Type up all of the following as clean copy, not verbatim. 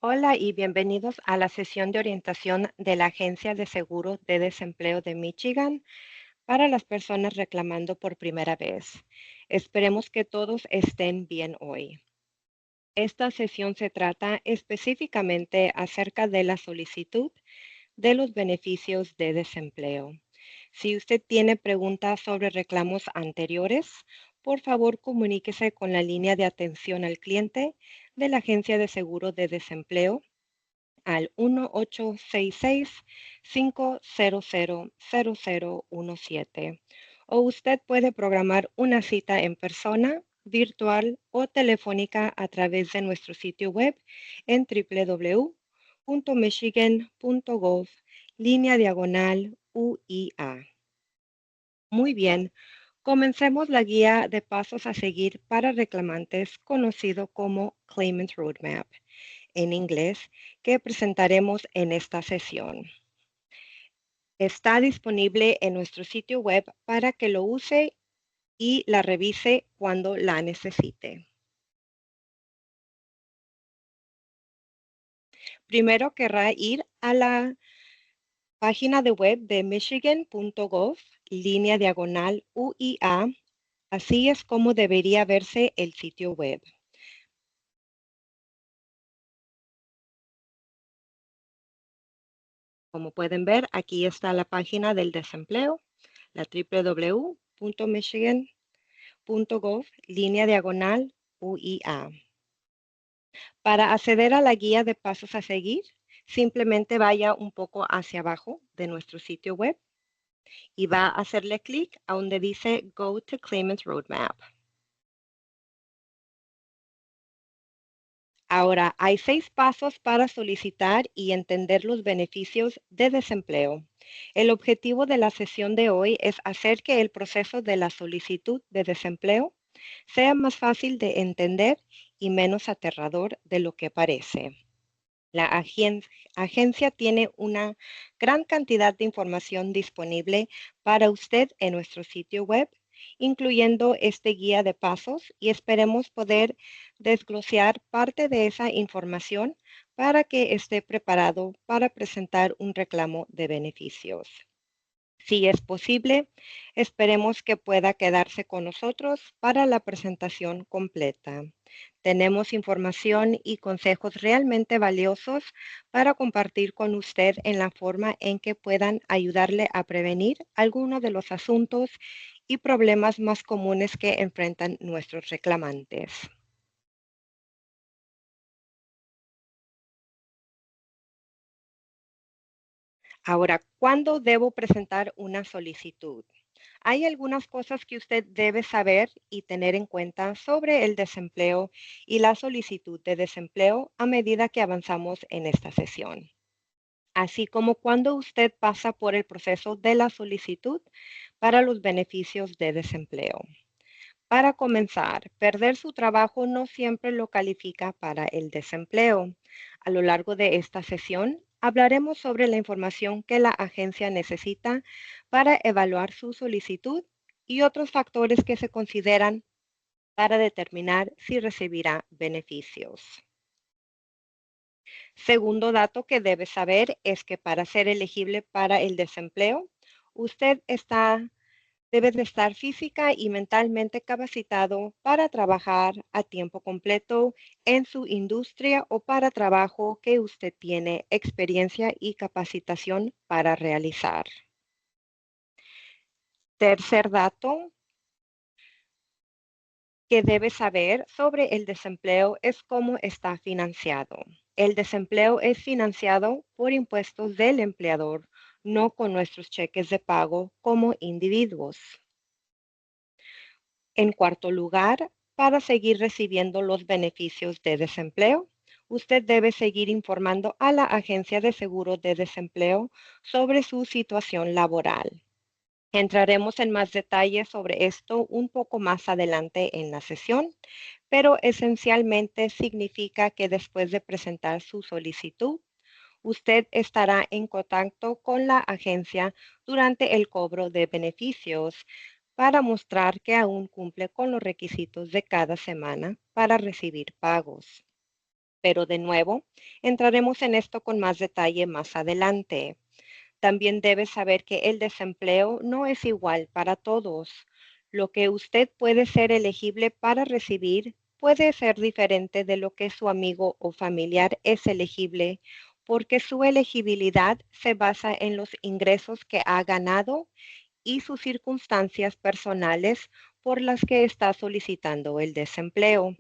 Hola y bienvenidos a la sesión de orientación de la Agencia de Seguro de Desempleo de Michigan para las personas reclamando por primera vez. Esperemos que todos estén bien hoy. Esta sesión se trata específicamente acerca de la solicitud de los beneficios de desempleo. Si usted tiene preguntas sobre reclamos anteriores, por favor comuníquese con la línea de atención al cliente de la Agencia de Seguro de Desempleo al 1-866-500-0017. O usted puede programar una cita en persona, virtual o telefónica a través de nuestro sitio web en www.michigan.gov, /UIA. Muy bien, comencemos la guía de pasos a seguir para reclamantes conocido como Claimant Roadmap en inglés que presentaremos en esta sesión. Está disponible en nuestro sitio web para que lo use y la revise cuando la necesite. Primero querrá ir a la página de web de michigan.gov, /UIA. Así es como debería verse el sitio web. Como pueden ver, aquí está la página del desempleo, la www.michigan.gov, /UIA. Para acceder a la guía de pasos a seguir, simplemente vaya un poco hacia abajo de nuestro sitio web y va a hacerle clic a donde dice Go to Claimant Roadmap. Ahora, hay 6 pasos para solicitar y entender los beneficios de desempleo. El objetivo de la sesión de hoy es hacer que el proceso de la solicitud de desempleo sea más fácil de entender y menos aterrador de lo que parece. La agencia tiene una gran cantidad de información disponible para usted en nuestro sitio web, incluyendo este guía de pasos, y esperemos poder desglosar parte de esa información para que esté preparado para presentar un reclamo de beneficios. Si es posible, esperemos que pueda quedarse con nosotros para la presentación completa. Tenemos información y consejos realmente valiosos para compartir con usted en la forma en que puedan ayudarle a prevenir algunos de los asuntos y problemas más comunes que enfrentan nuestros reclamantes. Ahora, ¿cuándo debo presentar una solicitud? Hay algunas cosas que usted debe saber y tener en cuenta sobre el desempleo y la solicitud de desempleo a medida que avanzamos en esta sesión, así como cuando usted pasa por el proceso de la solicitud para los beneficios de desempleo. Para comenzar, perder su trabajo no siempre lo califica para el desempleo. A lo largo de esta sesión, hablaremos sobre la información que la agencia necesita para evaluar su solicitud y otros factores que se consideran para determinar si recibirá beneficios. Segundo dato que debe saber es que para ser elegible para el desempleo, usted debe de estar física y mentalmente capacitado para trabajar a tiempo completo en su industria o para trabajo que usted tiene experiencia y capacitación para realizar. Tercer dato que debe saber sobre el desempleo es cómo está financiado. El desempleo es financiado por impuestos del empleador, no con nuestros cheques de pago como individuos. En cuarto lugar, para seguir recibiendo los beneficios de desempleo, usted debe seguir informando a la Agencia de Seguro de Desempleo sobre su situación laboral. Entraremos en más detalle sobre esto un poco más adelante en la sesión, pero esencialmente significa que después de presentar su solicitud, usted estará en contacto con la agencia durante el cobro de beneficios para mostrar que aún cumple con los requisitos de cada semana para recibir pagos. Pero de nuevo, entraremos en esto con más detalle más adelante. También debe saber que el desempleo no es igual para todos. Lo que usted puede ser elegible para recibir puede ser diferente de lo que su amigo o familiar es elegible, porque su elegibilidad se basa en los ingresos que ha ganado y sus circunstancias personales por las que está solicitando el desempleo.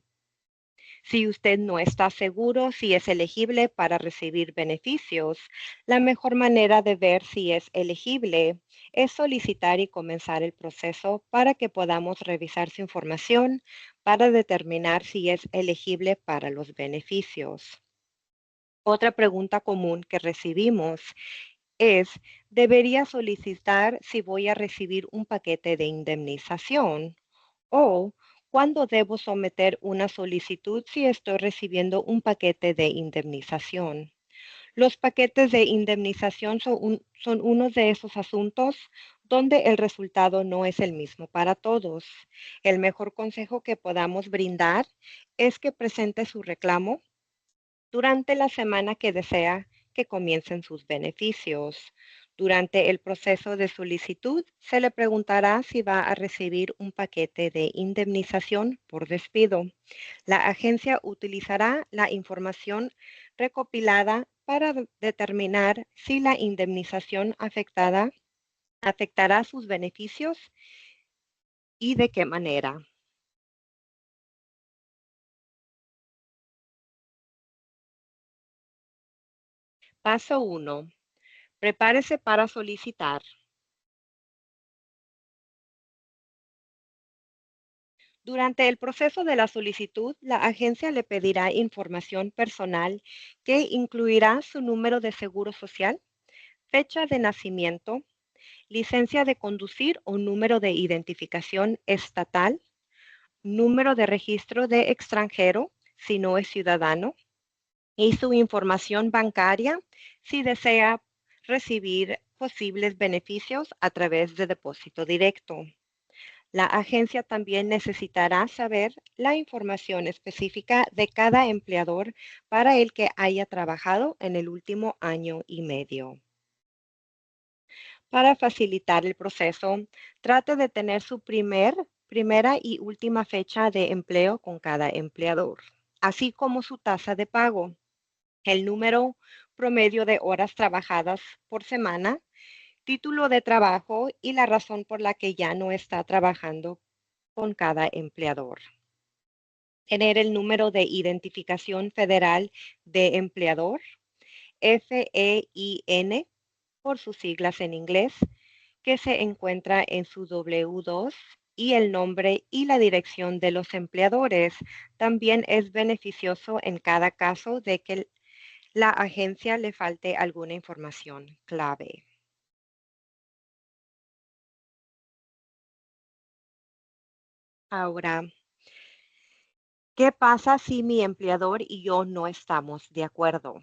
Si usted no está seguro si es elegible para recibir beneficios, la mejor manera de ver si es elegible es solicitar y comenzar el proceso para que podamos revisar su información para determinar si es elegible para los beneficios. Otra pregunta común que recibimos es, ¿debería solicitar si voy a recibir un paquete de indemnización? ¿O cuándo debo someter una solicitud si estoy recibiendo un paquete de indemnización? Los paquetes de indemnización son uno de esos asuntos donde el resultado no es el mismo para todos. El mejor consejo que podamos brindar es que presente su reclamo durante la semana que desea que comiencen sus beneficios. Durante el proceso de solicitud, se le preguntará si va a recibir un paquete de indemnización por despido. La agencia utilizará la información recopilada para determinar si la indemnización afectará sus beneficios y de qué manera. Paso 1. Prepárese para solicitar. Durante el proceso de la solicitud, la agencia le pedirá información personal que incluirá su número de seguro social, fecha de nacimiento, licencia de conducir o número de identificación estatal, número de registro de extranjero si no es ciudadano y su información bancaria si desea recibir posibles beneficios a través de depósito directo. La agencia también necesitará saber la información específica de cada empleador para el que haya trabajado en el último año y medio. Para facilitar el proceso, trate de tener su primera y última fecha de empleo con cada empleador, así como su tasa de pago, el número promedio de horas trabajadas por semana, título de trabajo y la razón por la que ya no está trabajando con cada empleador. Tener el número de identificación federal de empleador, FEIN, por sus siglas en inglés, que se encuentra en su W2 y el nombre y la dirección de los empleadores. También es beneficioso en cada caso de que la agencia le falte alguna información clave. Ahora, ¿qué pasa si mi empleador y yo no estamos de acuerdo?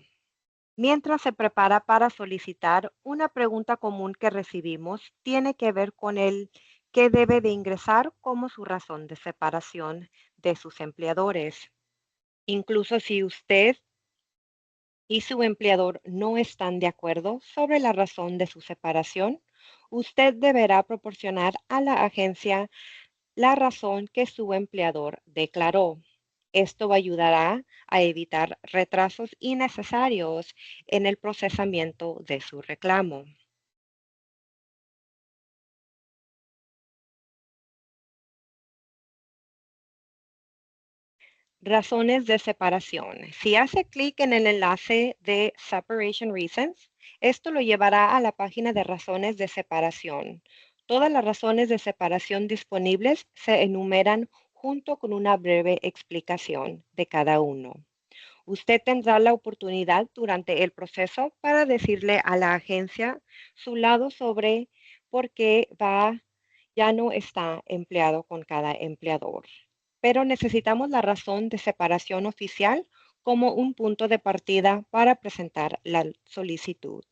Mientras se prepara para solicitar, una pregunta común que recibimos tiene que ver con el que debe de ingresar como su razón de separación de sus empleadores. Incluso si usted y su empleador no están de acuerdo sobre la razón de su separación, usted deberá proporcionar a la agencia la razón que su empleador declaró. Esto ayudará a evitar retrasos innecesarios en el procesamiento de su reclamo. Razones de separación. Si hace clic en el enlace de Separation Reasons, esto lo llevará a la página de razones de separación. Todas las razones de separación disponibles se enumeran junto con una breve explicación de cada uno. Usted tendrá la oportunidad durante el proceso para decirle a la agencia su lado sobre por qué ya no está empleado con cada empleador. Pero necesitamos la razón de separación oficial como un punto de partida para presentar la solicitud.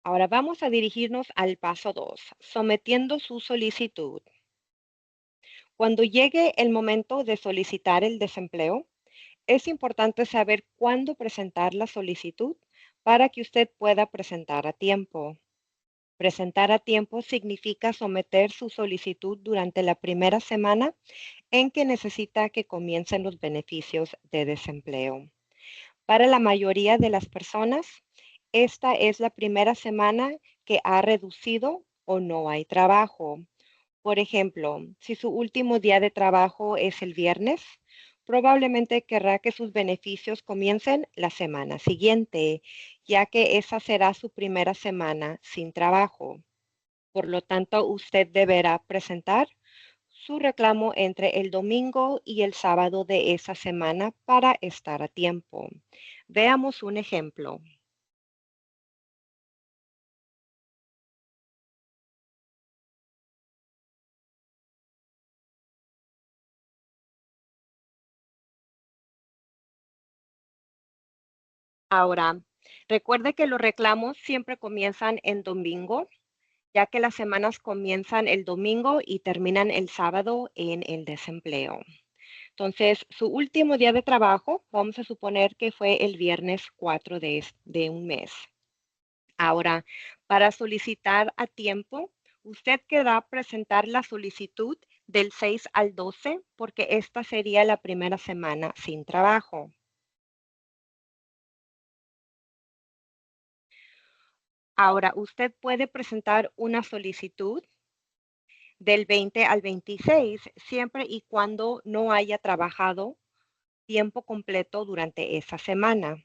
Ahora vamos a dirigirnos al paso 2, sometiendo su solicitud. Cuando llegue el momento de solicitar el desempleo, es importante saber cuándo presentar la solicitud para que usted pueda presentar a tiempo. Presentar a tiempo significa someter su solicitud durante la primera semana en que necesita que comiencen los beneficios de desempleo. Para la mayoría de las personas, esta es la primera semana que ha reducido o no hay trabajo. Por ejemplo, si su último día de trabajo es el viernes, probablemente querrá que sus beneficios comiencen la semana siguiente, ya que esa será su primera semana sin trabajo. Por lo tanto, usted deberá presentar su reclamo entre el domingo y el sábado de esa semana para estar a tiempo. Veamos un ejemplo. Ahora, recuerde que los reclamos siempre comienzan en domingo, ya que las semanas comienzan el domingo y terminan el sábado en el desempleo. Entonces, su último día de trabajo, vamos a suponer que fue el viernes 4 de un mes. Ahora, para solicitar a tiempo, usted querrá presentar la solicitud del 6 al 12 porque esta sería la primera semana sin trabajo. Ahora, usted puede presentar una solicitud del 20 al 26 siempre y cuando no haya trabajado tiempo completo durante esa semana.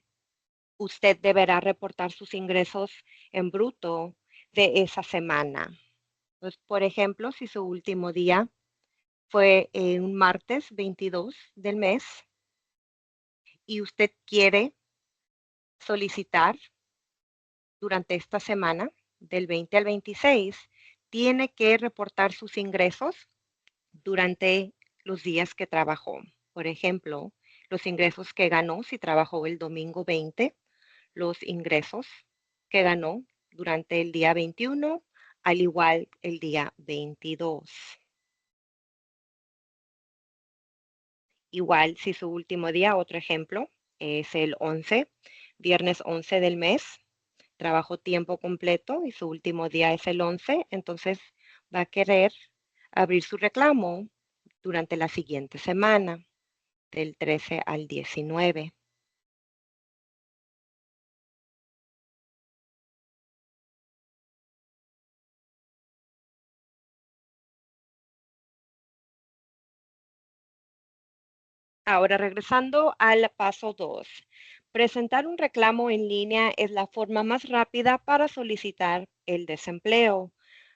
Usted deberá reportar sus ingresos en bruto de esa semana. Pues, por ejemplo, si su último día fue un martes 22 del mes y usted quiere solicitar durante esta semana, del 20 al 26, tiene que reportar sus ingresos durante los días que trabajó. Por ejemplo, los ingresos que ganó si trabajó el domingo 20, los ingresos que ganó durante el día 21, al igual el día 22. Igual si su último día, otro ejemplo, es el 11, viernes 11 del mes, trabajó tiempo completo y su último día es el 11, entonces va a querer abrir su reclamo durante la siguiente semana, del 13 al 19. Ahora, regresando al paso 2, presentar un reclamo en línea es la forma más rápida para solicitar el desempleo.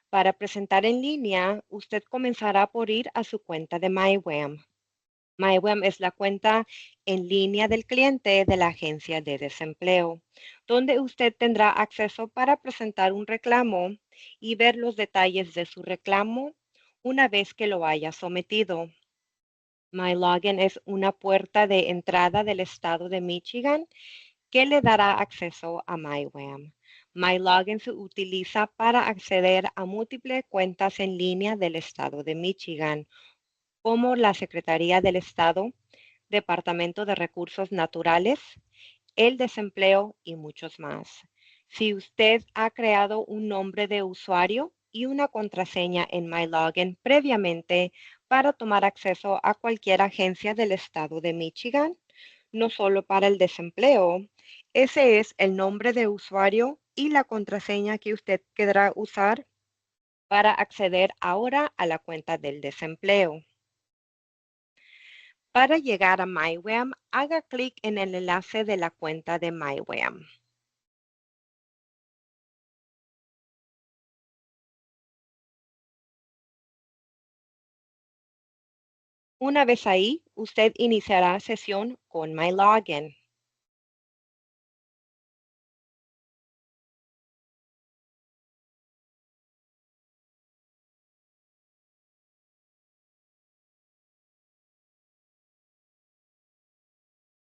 Para presentar en línea, usted comenzará por ir a su cuenta de MyWEM. MyWEM es la cuenta en línea del cliente de la agencia de desempleo, donde usted tendrá acceso para presentar un reclamo y ver los detalles de su reclamo una vez que lo haya sometido. MyLogin es una puerta de entrada del estado de Michigan que le dará acceso a MyWEM. MyLogin se utiliza para acceder a múltiples cuentas en línea del estado de Michigan, como la Secretaría del Estado, Departamento de Recursos Naturales, el desempleo y muchos más. Si usted ha creado un nombre de usuario y una contraseña en MyLogin previamente para tomar acceso a cualquier agencia del estado de Michigan, no solo para el desempleo, ese es el nombre de usuario y la contraseña que usted querrá usar para acceder ahora a la cuenta del desempleo. Para llegar a MyWEM, haga clic en el enlace de la cuenta de MyWEM. Una vez ahí, usted iniciará sesión con MyLogin.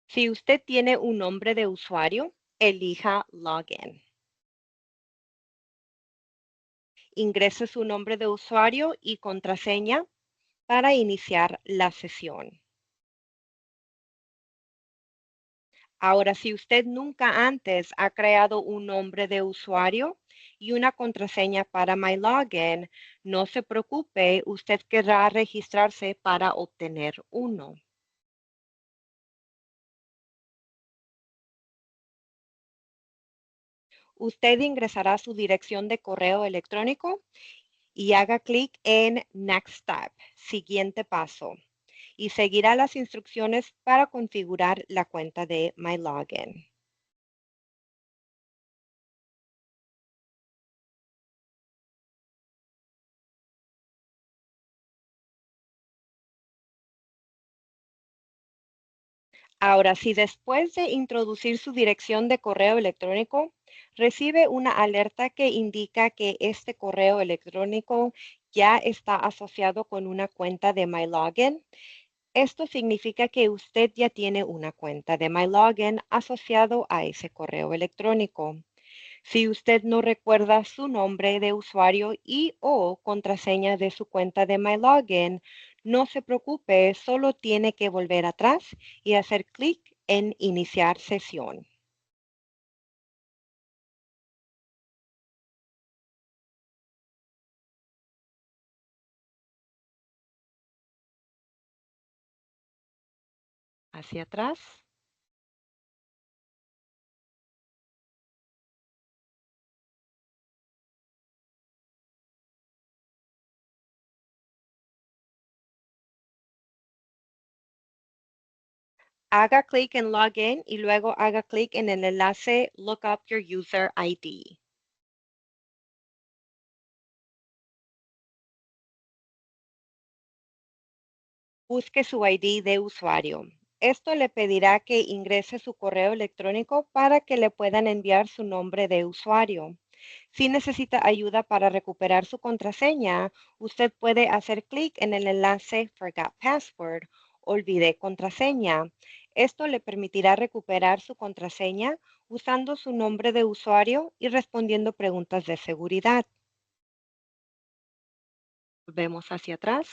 Si usted tiene un nombre de usuario, elija Login. Ingrese su nombre de usuario y contraseña para iniciar la sesión. Ahora, si usted nunca antes ha creado un nombre de usuario y una contraseña para MyLogin, no se preocupe, usted querrá registrarse para obtener uno. Usted ingresará su dirección de correo electrónico y haga clic en Next Step, siguiente paso, y seguirá las instrucciones para configurar la cuenta de MyLogin. Ahora, si después de introducir su dirección de correo electrónico, recibe una alerta que indica que este correo electrónico ya está asociado con una cuenta de MyLogin, esto significa que usted ya tiene una cuenta de MyLogin asociado a ese correo electrónico. Si usted no recuerda su nombre de usuario y o contraseña de su cuenta de MyLogin, no se preocupe, solo tiene que volver atrás y hacer clic en Iniciar sesión. Hacia atrás. Haga clic en Login y luego haga clic en el enlace Look up your user ID. Busque su ID de usuario. Esto le pedirá que ingrese su correo electrónico para que le puedan enviar su nombre de usuario. Si necesita ayuda para recuperar su contraseña, usted puede hacer clic en el enlace Forgot Password, olvidé contraseña. Esto le permitirá recuperar su contraseña usando su nombre de usuario y respondiendo preguntas de seguridad. Vemos hacia atrás,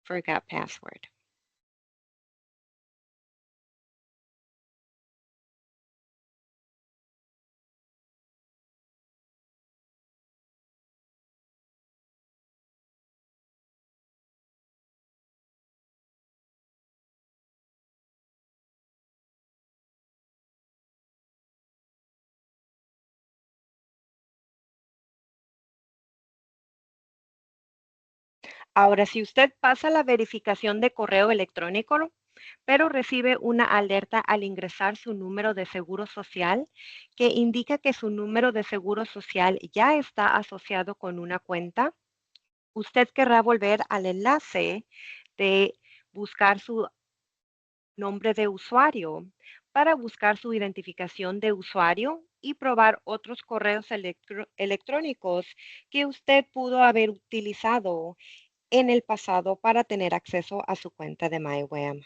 Forgot Password. Ahora, si usted pasa la verificación de correo electrónico, pero recibe una alerta al ingresar su número de seguro social que indica que su número de seguro social ya está asociado con una cuenta, usted querrá volver al enlace de buscar su nombre de usuario para buscar su identificación de usuario y probar otros correos electrónicos que usted pudo haber utilizado en el pasado para tener acceso a su cuenta de MyWeb.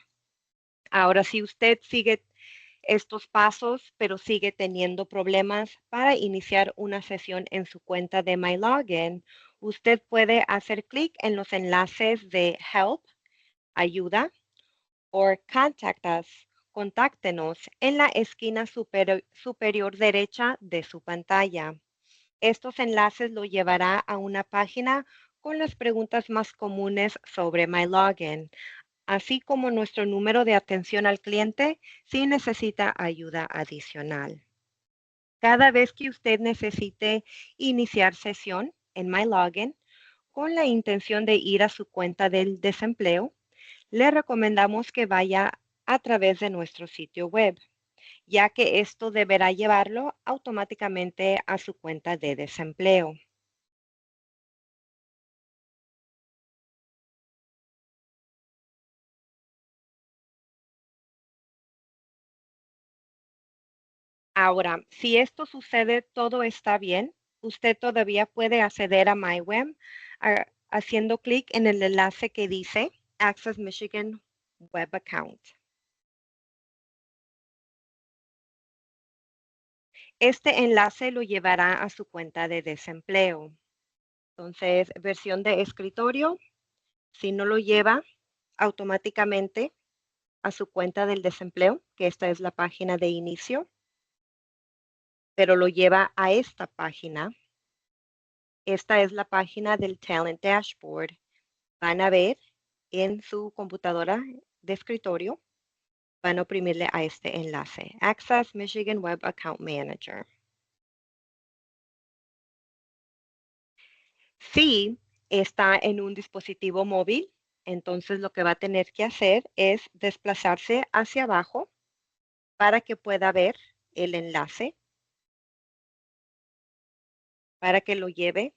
Ahora, si usted sigue estos pasos, pero sigue teniendo problemas para iniciar una sesión en su cuenta de MyLogin, usted puede hacer clic en los enlaces de Help, Ayuda, o Contact Us, Contáctenos en la esquina superior derecha de su pantalla. Estos enlaces lo llevará a una página con las preguntas más comunes sobre MyLogin, así como nuestro número de atención al cliente si necesita ayuda adicional. Cada vez que usted necesite iniciar sesión en MyLogin con la intención de ir a su cuenta del desempleo, le recomendamos que vaya a través de nuestro sitio web, ya que esto deberá llevarlo automáticamente a su cuenta de desempleo. Ahora, si esto sucede, todo está bien, usted todavía puede acceder a MyWeb haciendo clic en el enlace que dice Access Michigan Web Account. Este enlace lo llevará a su cuenta de desempleo. Entonces, versión de escritorio, si no lo lleva automáticamente a su cuenta del desempleo, que esta es la página de inicio, pero lo lleva a esta página. Esta es la página del Talent Dashboard. Van a ver en su computadora de escritorio, van a oprimirle a este enlace, Access Michigan Web Account Manager. Si está en un dispositivo móvil, entonces lo que va a tener que hacer es desplazarse hacia abajo para que pueda ver el enlace, para que lo lleve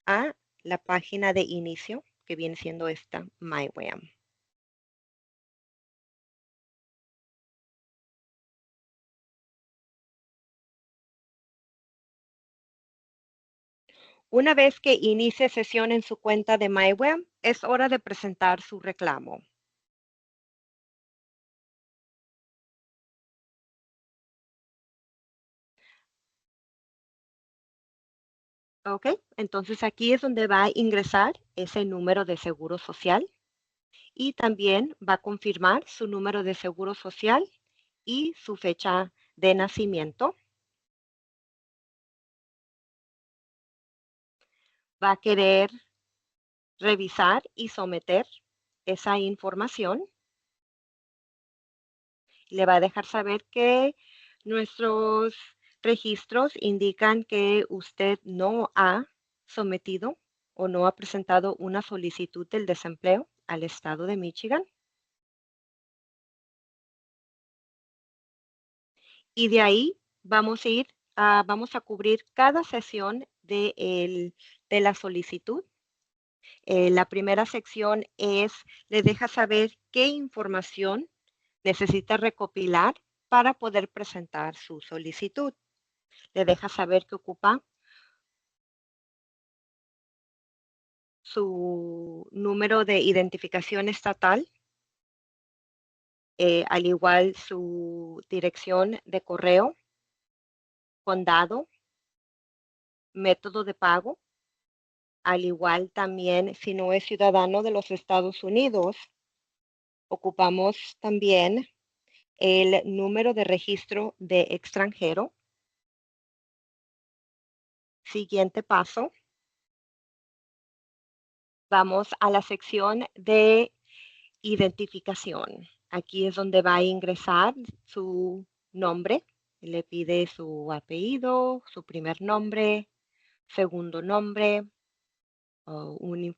a la página de inicio, que viene siendo esta MyWAM. Una vez que inicie sesión en su cuenta de MyWAM, es hora de presentar su reclamo. Ok, entonces aquí es donde va a ingresar ese número de seguro social y también va a confirmar su número de seguro social y su fecha de nacimiento. Va a querer revisar y someter esa información. Le va a dejar saber que nuestros registros indican que usted no ha sometido o no ha presentado una solicitud del desempleo al estado de Michigan. Y de ahí vamos a ir vamos a cubrir cada sesión de la solicitud. La primera sección le deja saber qué información necesita recopilar para poder presentar su solicitud. Le deja saber que ocupa su número de identificación estatal, al igual su dirección de correo, condado, método de pago, al igual también si no es ciudadano de los Estados Unidos, ocupamos también el número de registro de extranjero. Siguiente paso, vamos a la sección de identificación. Aquí es donde va a ingresar su nombre. Le pide su apellido, su primer nombre, segundo nombre, o un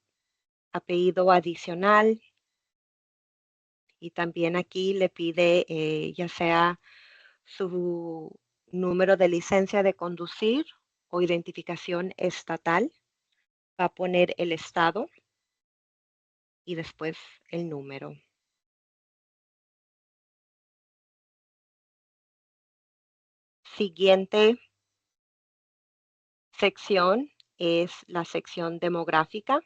apellido adicional. Y también aquí le pide ya sea su número de licencia de conducir o identificación estatal. Va a poner el estado y después el número. Siguiente sección es la sección demográfica.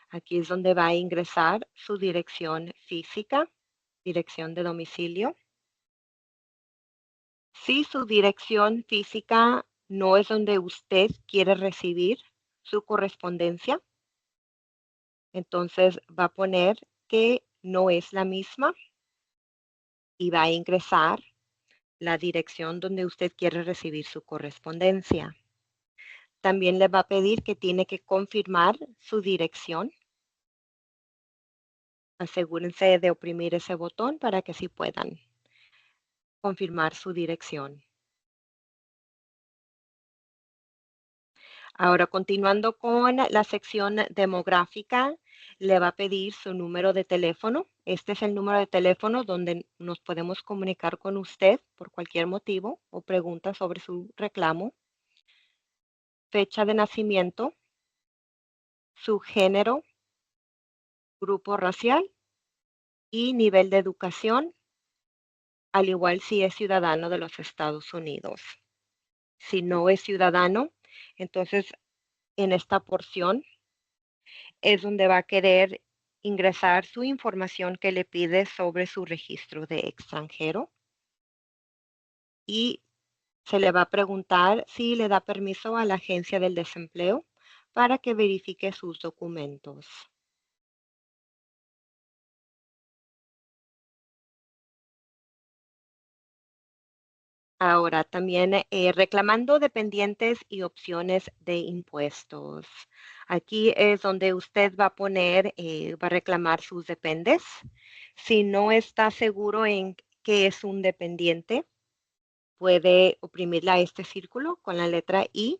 Aquí es donde va a ingresar su dirección física, dirección de domicilio. Si su dirección física no es donde usted quiere recibir su correspondencia, entonces va a poner que no es la misma y va a ingresar la dirección donde usted quiere recibir su correspondencia. También le va a pedir que tiene que confirmar su dirección. Asegúrense de oprimir ese botón para que así puedan confirmar su dirección. Ahora, continuando con la sección demográfica, le va a pedir su número de teléfono. Este es el número de teléfono donde nos podemos comunicar con usted por cualquier motivo o pregunta sobre su reclamo. Fecha de nacimiento, su género, grupo racial y nivel de educación, al igual si es ciudadano de los Estados Unidos. Si no es ciudadano, entonces en esta porción es donde va a querer ingresar su información que le pide sobre su registro de extranjero y se le va a preguntar si le da permiso a la agencia del desempleo para que verifique sus documentos. Ahora también reclamando dependientes y opciones de impuestos. Aquí es donde usted va a poner, va a reclamar sus dependes. Si no está seguro en qué es un dependiente, puede oprimirle a este círculo con la letra I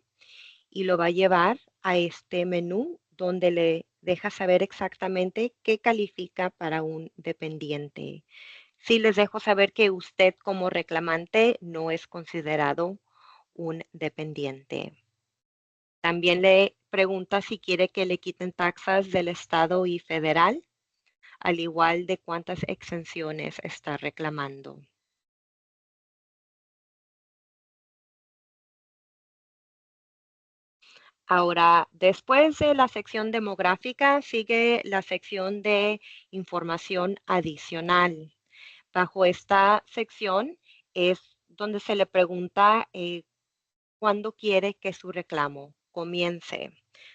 y lo va a llevar a este menú donde le deja saber exactamente qué califica para un dependiente. Sí les dejo saber que usted como reclamante no es considerado un dependiente. También le pregunta si quiere que le quiten taxas del estado y federal, al igual de cuántas exenciones está reclamando. Ahora, después de la sección demográfica, sigue la sección de información adicional. Bajo esta sección es donde se le pregunta cuándo quiere que su reclamo comience.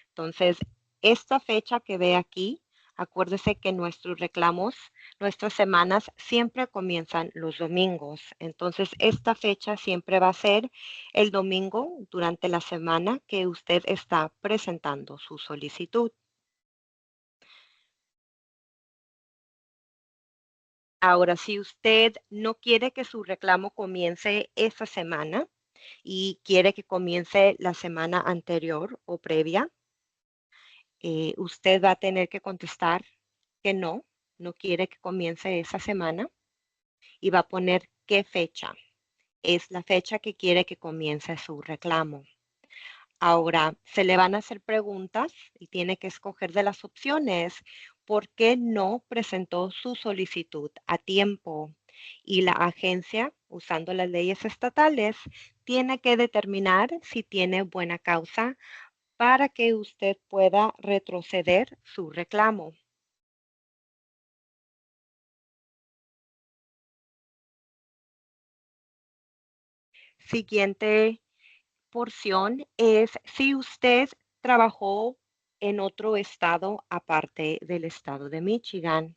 Entonces, esta fecha que ve aquí, acuérdese que nuestros reclamos, nuestras semanas siempre comienzan los domingos. Entonces, esta fecha siempre va a ser el domingo durante la semana que usted está presentando su solicitud. Ahora, si usted no quiere que su reclamo comience esta semana y quiere que comience la semana anterior o previa, usted va a tener que contestar que no, no quiere que comience esa semana y va a poner qué fecha. Es la fecha que quiere que comience su reclamo. Ahora, se le van a hacer preguntas y tiene que escoger de las opciones por qué no presentó su solicitud a tiempo. Y la agencia, usando las leyes estatales, tiene que determinar si tiene buena causa para que usted pueda retroceder su reclamo. Siguiente porción es si usted trabajó en otro estado aparte del estado de Michigan.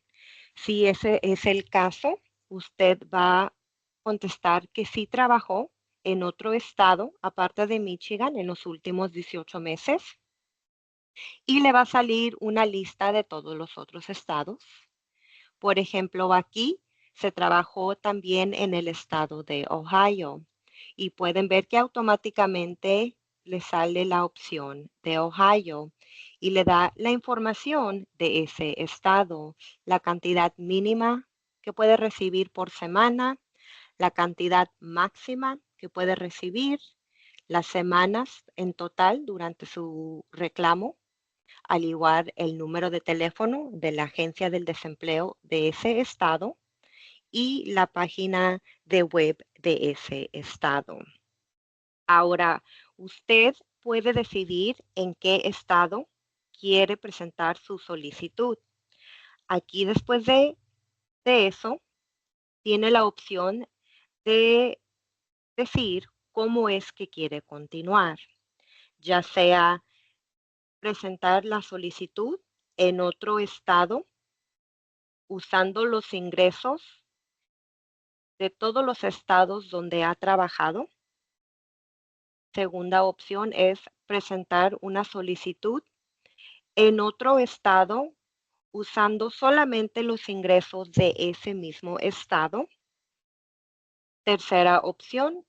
Si ese es el caso, usted va a contestar que sí trabajó en otro estado aparte de Michigan en los últimos 18 meses y le va a salir una lista de todos los otros estados. Por ejemplo, aquí se trabajó también en el estado de Ohio y pueden ver que automáticamente le sale la opción de Ohio y le da la información de ese estado, la cantidad mínima que puede recibir por semana, la cantidad máxima que puede recibir, las semanas en total durante su reclamo, al igual el número de teléfono de la agencia del desempleo de ese estado y la página de web de ese estado. Ahora, usted puede decidir en qué estado quiere presentar su solicitud. Aquí después de eso, tiene la opción de decir cómo es que quiere continuar, ya sea presentar la solicitud en otro estado usando los ingresos de todos los estados donde ha trabajado. Segunda opción es presentar una solicitud en otro estado usando solamente los ingresos de ese mismo estado. Tercera opción,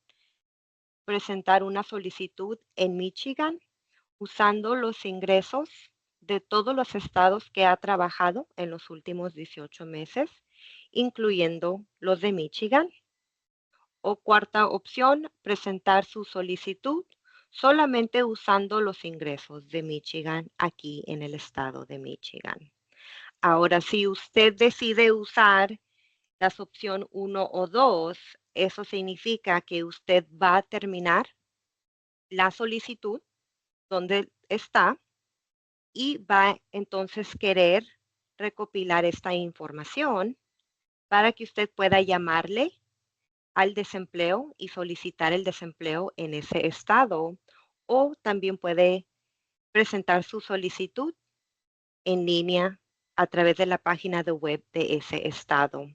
presentar una solicitud en Michigan usando los ingresos de todos los estados que ha trabajado en los últimos 18 meses, incluyendo los de Michigan. O cuarta opción, presentar su solicitud solamente usando los ingresos de Michigan aquí en el estado de Michigan. Ahora, si usted decide usar las opción uno o 2, eso significa que usted va a terminar la solicitud donde está y va entonces querer recopilar esta información para que usted pueda llamarle al desempleo y solicitar el desempleo en ese estado o también puede presentar su solicitud en línea a través de la página de web de ese estado.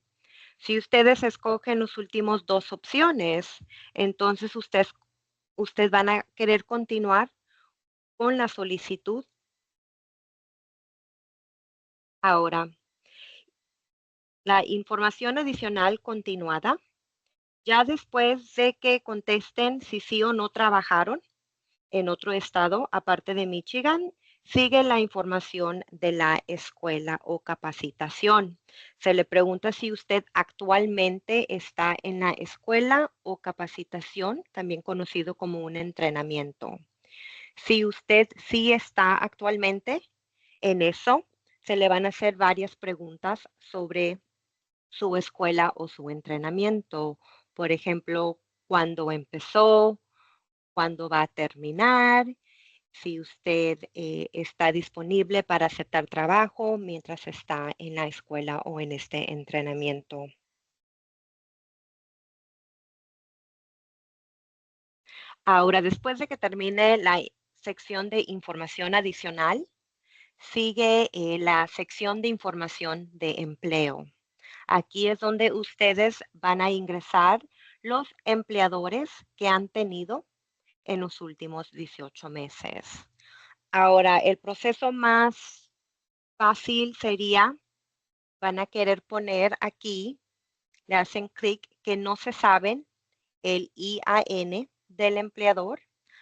Si ustedes escogen las últimas dos opciones, entonces ustedes van a querer continuar con la solicitud ahora. La información adicional continuada, ya después de que contesten si sí o no trabajaron en otro estado aparte de Michigan, sigue la información de la escuela o capacitación. Se le pregunta si usted actualmente está en la escuela o capacitación, también conocido como un entrenamiento. Si usted sí está actualmente en eso, se le van a hacer varias preguntas sobre su escuela o su entrenamiento. Por ejemplo, cuándo empezó, cuándo va a terminar, si usted está disponible para aceptar trabajo mientras está en la escuela o en este entrenamiento. Ahora, después de que termine la sección de información adicional, sigue la sección de información de empleo. Aquí es donde ustedes van a ingresar los empleadores que han tenido en los últimos 18 meses. Ahora, el proceso más fácil sería, van a querer poner aquí, le hacen clic que no se saben el IAN del empleador.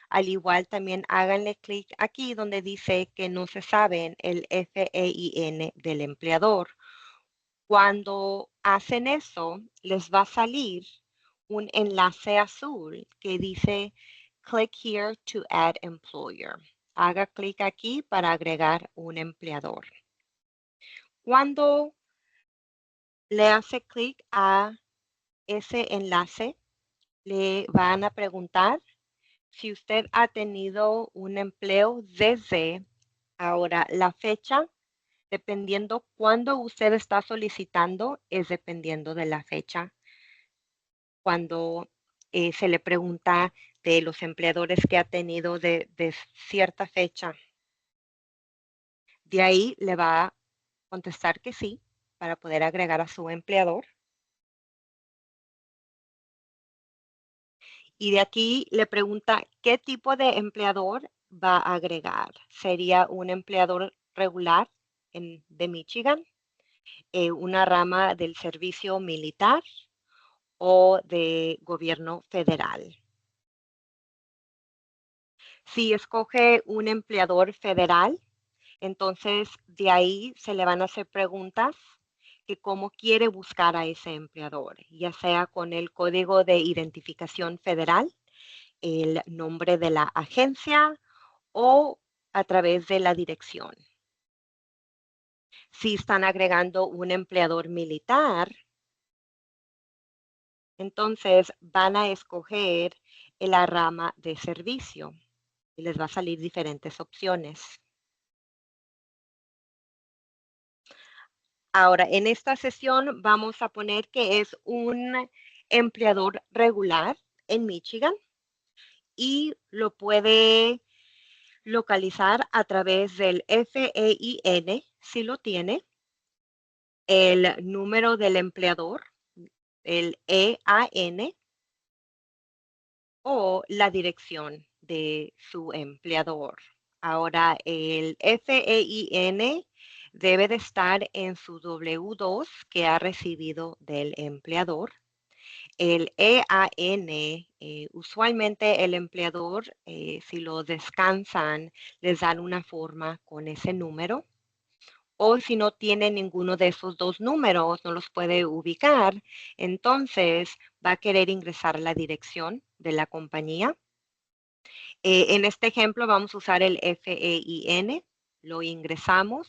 Al igual también háganle clic aquí donde dice que no se saben el FEIN del empleador. Cuando hacen eso, les va a salir un enlace azul que dice click here to add employer. Haga clic aquí para agregar un empleador. Cuando le hace clic a ese enlace, le van a preguntar si usted ha tenido un empleo desde ahora. La fecha, dependiendo cuándo usted está solicitando, es dependiendo de la fecha. Cuando se le pregunta de los empleadores que ha tenido de cierta fecha, de ahí le va a contestar que sí para poder agregar a su empleador. Y de aquí le pregunta qué tipo de empleador va a agregar. ¿Sería un empleador regular de Michigan, una rama del servicio militar o de gobierno federal? Si escoge un empleador federal, entonces de ahí se le van a hacer preguntas que cómo quiere buscar a ese empleador, ya sea con el código de identificación federal, el nombre de la agencia o a través de la dirección. Si están agregando un empleador militar, entonces van a escoger la rama de servicio y les va a salir diferentes opciones. Ahora, en esta sesión vamos a poner que es un empleador regular en Michigan y lo puede localizar a través del FEIN, si lo tiene, el número del empleador, el EAN o la dirección de su empleador. Ahora, el FEIN debe de estar en su W2 que ha recibido del empleador. El EAN, usualmente el empleador, si lo descansan, les dan una forma con ese número. O si no tiene ninguno de esos dos números, no los puede ubicar, entonces va a querer ingresar la dirección de la compañía. En este ejemplo vamos a usar el FEIN, lo ingresamos,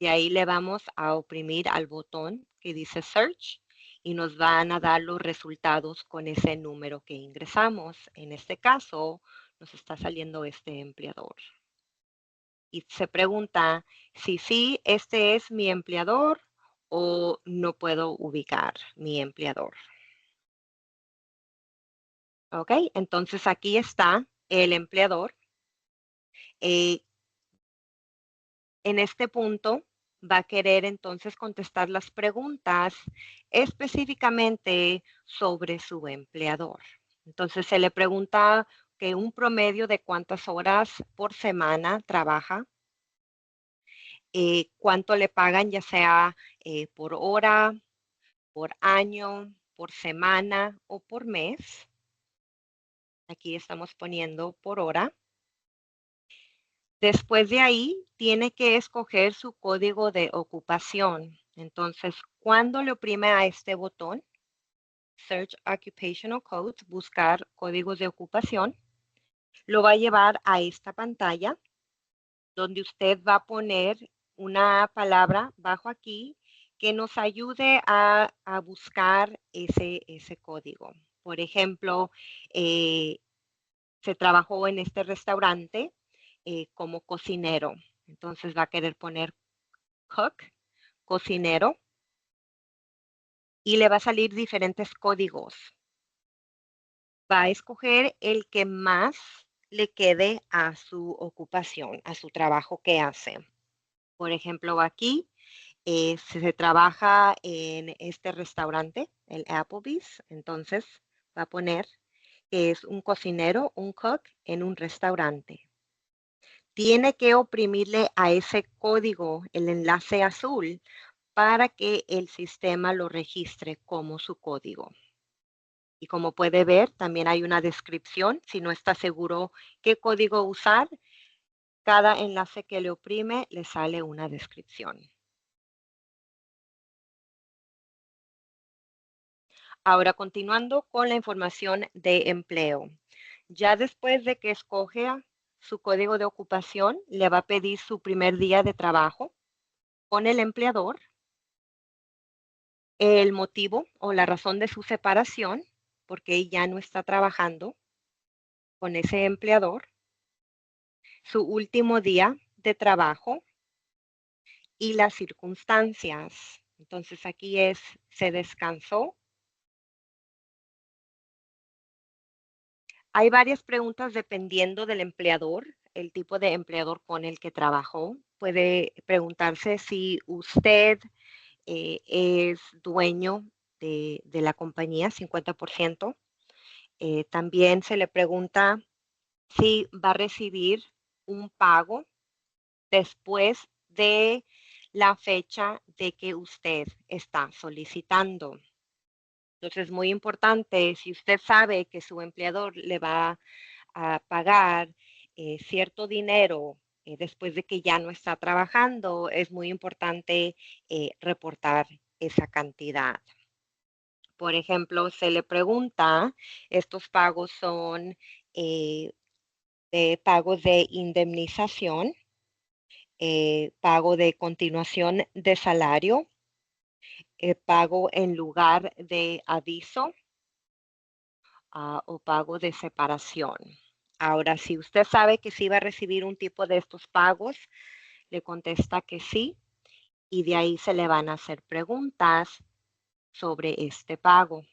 y ahí le vamos a oprimir al botón que dice Search y nos van a dar los resultados con ese número que ingresamos. En este caso, nos está saliendo este empleador. Y se pregunta si sí, este es mi empleador o no puedo ubicar mi empleador. ¿Ok? Entonces aquí está el empleador. En este punto va a querer entonces contestar las preguntas específicamente sobre su empleador. Entonces se le pregunta que un promedio de cuántas horas por semana trabaja, cuánto le pagan, ya sea por hora, por año, por semana o por mes. Aquí estamos poniendo por hora. Después de ahí, tiene que escoger su código de ocupación. Entonces, cuando le oprime a este botón, Search Occupational Codes, buscar códigos de ocupación, lo va a llevar a esta pantalla donde usted va a poner una palabra bajo aquí que nos ayude a buscar ese código. Por ejemplo, se trabajó en este restaurante como cocinero. Entonces va a querer poner cook, cocinero, y le va a salir diferentes códigos. Va a escoger el que más le quede a su ocupación, a su trabajo que hace. Por ejemplo, aquí se trabaja en este restaurante, el Applebee's, entonces va a poner que es un cocinero, un cook en un restaurante. Tiene que oprimirle a ese código, el enlace azul, para que el sistema lo registre como su código. Y como puede ver, también hay una descripción. Si no está seguro qué código usar, cada enlace que le oprime le sale una descripción. Ahora, continuando con la información de empleo. Ya después de que escoge su código de ocupación, le va a pedir su primer día de trabajo con el empleador, el motivo o la razón de su separación, porque ya no está trabajando con ese empleador, su último día de trabajo y las circunstancias. Entonces aquí es, se descansó. Hay varias preguntas dependiendo del empleador, el tipo de empleador con el que trabajó. Puede preguntarse si usted es dueño de la compañía, 50%. También se le pregunta si va a recibir un pago después de la fecha de que usted está solicitando. Entonces, es muy importante, si usted sabe que su empleador le va a pagar cierto dinero después de que ya no está trabajando, es muy importante reportar esa cantidad. Por ejemplo, se le pregunta, estos pagos son pagos de indemnización, pago de continuación de salario, pago en lugar de aviso o pago de separación. Ahora, si usted sabe que sí va a recibir un tipo de estos pagos, le contesta que sí y de ahí se le van a hacer preguntas sobre este pago.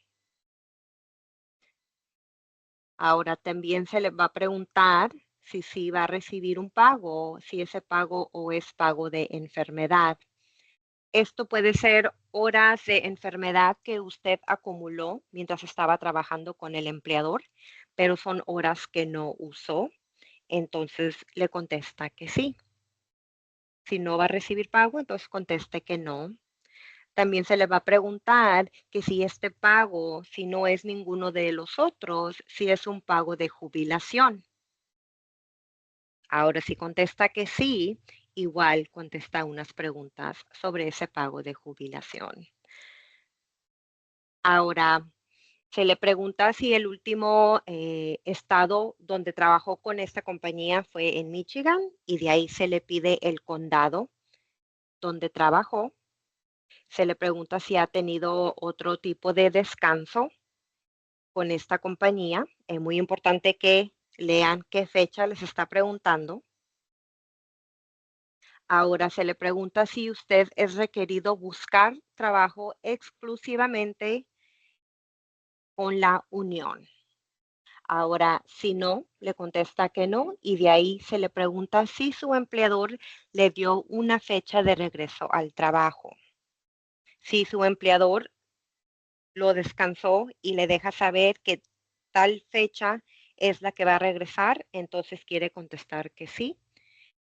Ahora también se le va a preguntar si sí va a recibir un pago, si ese pago o es pago de enfermedad. Esto puede ser horas de enfermedad que usted acumuló mientras estaba trabajando con el empleador, pero son horas que no usó. Entonces le contesta que sí. Si no va a recibir pago, entonces conteste que no. También se le va a preguntar que si este pago, si no es ninguno de los otros, si es un pago de jubilación. Ahora, si contesta que sí, igual contesta unas preguntas sobre ese pago de jubilación. Ahora, se le pregunta si el último estado donde trabajó con esta compañía fue en Michigan y de ahí se le pide el condado donde trabajó. Se le pregunta si ha tenido otro tipo de descanso con esta compañía. Es muy importante que lean qué fecha les está preguntando. Ahora se le pregunta si usted es requerido buscar trabajo exclusivamente con la unión. Ahora, si no, le contesta que no y de ahí se le pregunta si su empleador le dio una fecha de regreso al trabajo. Si su empleador lo descansó y le deja saber que tal fecha es la que va a regresar, entonces quiere contestar que sí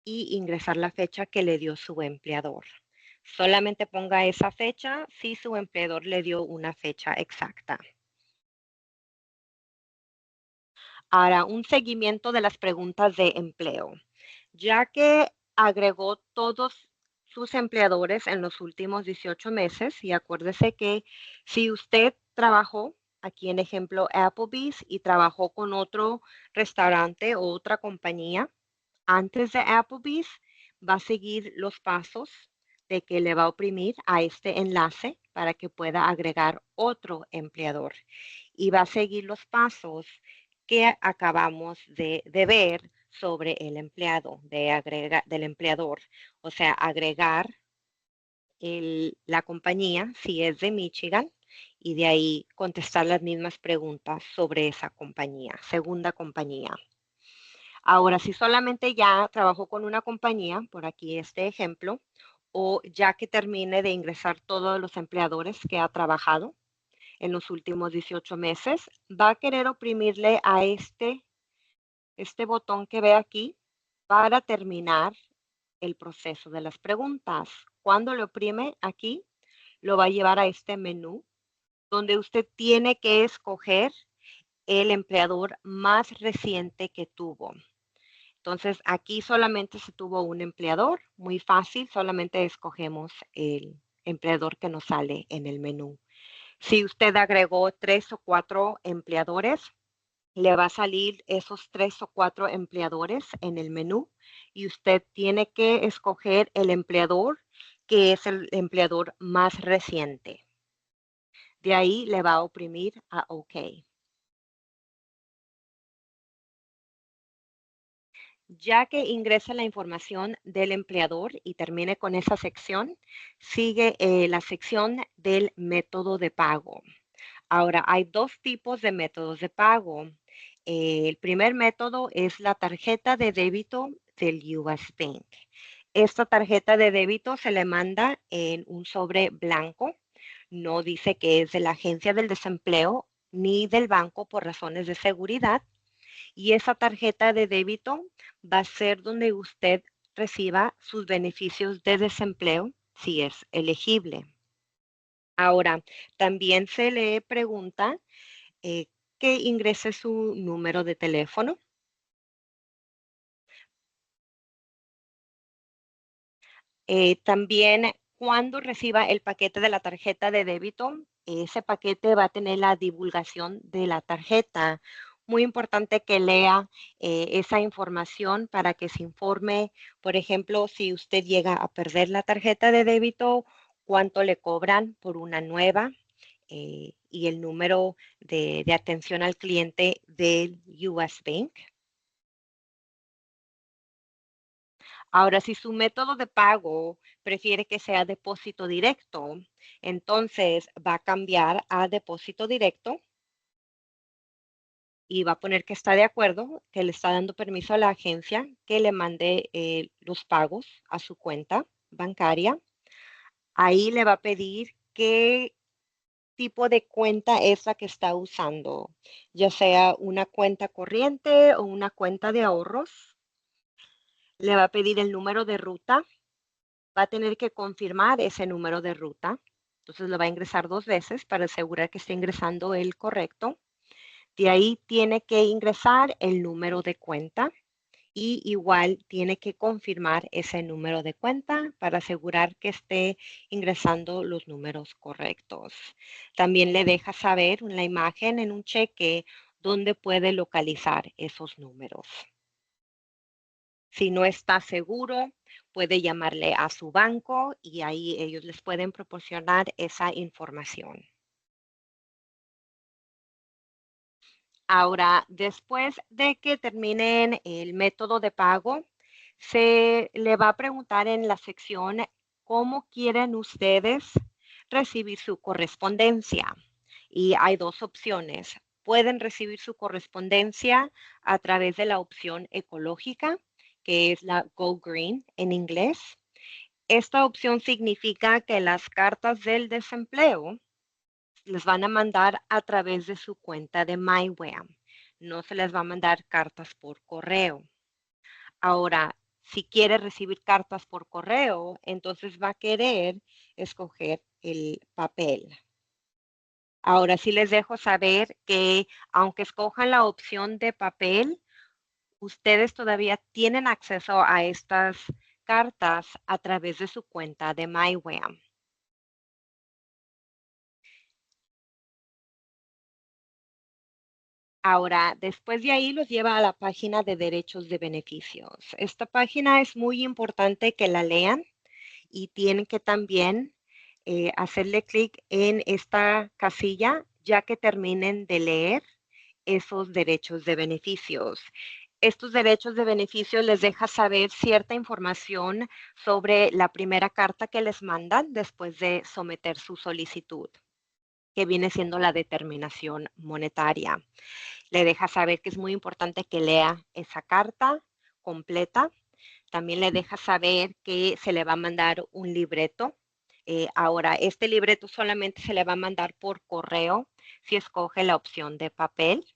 y ingresar la fecha que le dio su empleador. Solamente ponga esa fecha si su empleador le dio una fecha exacta. Ahora, un seguimiento de las preguntas de empleo. Ya que agregó todos sus empleadores en los últimos 18 meses, y acuérdese que si usted trabajó, aquí en ejemplo Applebee's, y trabajó con otro restaurante o otra compañía antes de Applebee's, va a seguir los pasos de que le va a oprimir a este enlace para que pueda agregar otro empleador. Y va a seguir los pasos que acabamos de ver sobre el empleado, del empleador. O sea, agregar la compañía, si es de Michigan, y de ahí contestar las mismas preguntas sobre esa compañía, segunda compañía. Ahora, si solamente ya trabajó con una compañía, por aquí este ejemplo, o ya que termine de ingresar todos los empleadores que ha trabajado en los últimos 18 meses, va a querer oprimirle a este botón que ve aquí para terminar el proceso de las preguntas. Cuando lo oprime aquí, lo va a llevar a este menú donde usted tiene que escoger el empleador más reciente que tuvo. Entonces, aquí solamente se tuvo un empleador, muy fácil, solamente escogemos el empleador que nos sale en el menú. Si usted agregó 3 o 4 empleadores, le va a salir esos 3 o 4 empleadores en el menú y usted tiene que escoger el empleador que es el empleador más reciente. De ahí le va a oprimir a OK. Ya que ingrese la información del empleador y termine con esa sección, sigue la sección del método de pago. Ahora, hay dos tipos de métodos de pago. El primer método es la tarjeta de débito del US Bank. Esta tarjeta de débito se le manda en un sobre blanco. No dice que es de la agencia del desempleo ni del banco por razones de seguridad. Y esa tarjeta de débito va a ser donde usted reciba sus beneficios de desempleo si es elegible. Ahora, también se le pregunta eh, que ingrese su número de teléfono. También cuando reciba el paquete de la tarjeta de débito, ese paquete va a tener la divulgación de la tarjeta. Muy importante que lea esa información para que se informe, por ejemplo, si usted llega a perder la tarjeta de débito, cuánto le cobran por una nueva y el número de atención al cliente del US Bank. Ahora, si su método de pago prefiere que sea depósito directo, entonces va a cambiar a depósito directo y va a poner que está de acuerdo, que le está dando permiso a la agencia que le mande los pagos a su cuenta bancaria. Ahí le va a pedir qué tipo de cuenta es la que está usando, ya sea una cuenta corriente o una cuenta de ahorros. Le va a pedir el número de ruta, va a tener que confirmar ese número de ruta. Entonces lo va a ingresar 2 veces para asegurar que esté ingresando el correcto. De ahí tiene que ingresar el número de cuenta y igual tiene que confirmar ese número de cuenta para asegurar que esté ingresando los números correctos. También le deja saber en la imagen en un cheque dónde puede localizar esos números. Si no está seguro, puede llamarle a su banco y ahí ellos les pueden proporcionar esa información. Ahora, después de que terminen el método de pago, se le va a preguntar en la sección cómo quieren ustedes recibir su correspondencia. Y hay dos opciones. pueden recibir su correspondencia a través de la opción ecológica, que es la Go Green en inglés. Esta opción significa que las cartas del desempleo les van a mandar a través de su cuenta de MyWAM. No se les va a mandar cartas por correo. Ahora, si quiere recibir cartas por correo, entonces va a querer escoger el papel. Ahora sí les dejo saber que aunque escojan la opción de papel, ustedes todavía tienen acceso a estas cartas a través de su cuenta de MyWAM. Ahora, después de ahí los lleva a la página de derechos de beneficios. Esta página es muy importante que la lean y tienen que también hacerle clic en esta casilla ya que terminen de leer esos derechos de beneficios. Estos derechos de beneficios les deja saber cierta información sobre la primera carta que les mandan después de someter su solicitud, que viene siendo la determinación monetaria. Le deja saber que es muy importante que lea esa carta completa. También le deja saber que se le va a mandar un libreto. Ahora, este libreto solamente se le va a mandar por correo si escoge la opción de papel.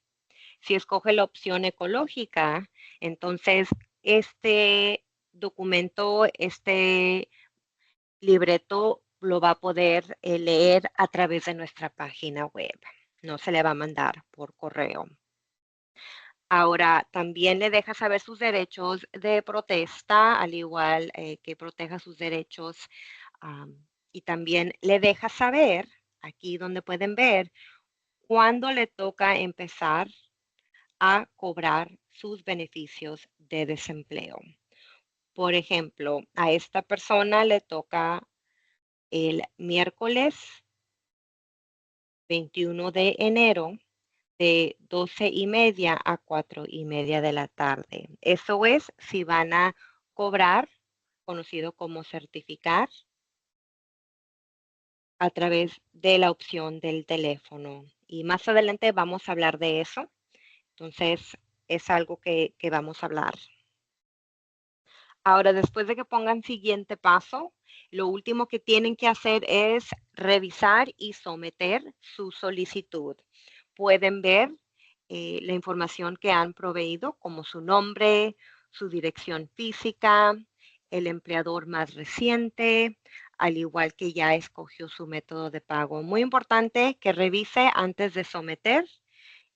Si escoge la opción ecológica, entonces este documento, este libreto lo va a poder leer a través de nuestra página web. No se le va a mandar por correo. Ahora, también le deja saber sus derechos de protesta, al igual que proteja sus derechos. Y también le deja saber, aquí donde pueden ver, cuándo le toca empezar a cobrar sus beneficios de desempleo. Por ejemplo, a esta persona le toca el miércoles 21 de enero de 12:30 a 4:30 de la tarde. Eso es si van a cobrar, conocido como certificar, a través de la opción del teléfono. Y más adelante vamos a hablar de eso. Entonces, es algo que vamos a hablar. Ahora, después de que pongan siguiente paso, lo último que tienen que hacer es revisar y someter su solicitud. Pueden ver la información que han proveído, como su nombre, su dirección física, el empleador más reciente, al igual que ya escogió su método de pago. Muy importante que revise antes de someter,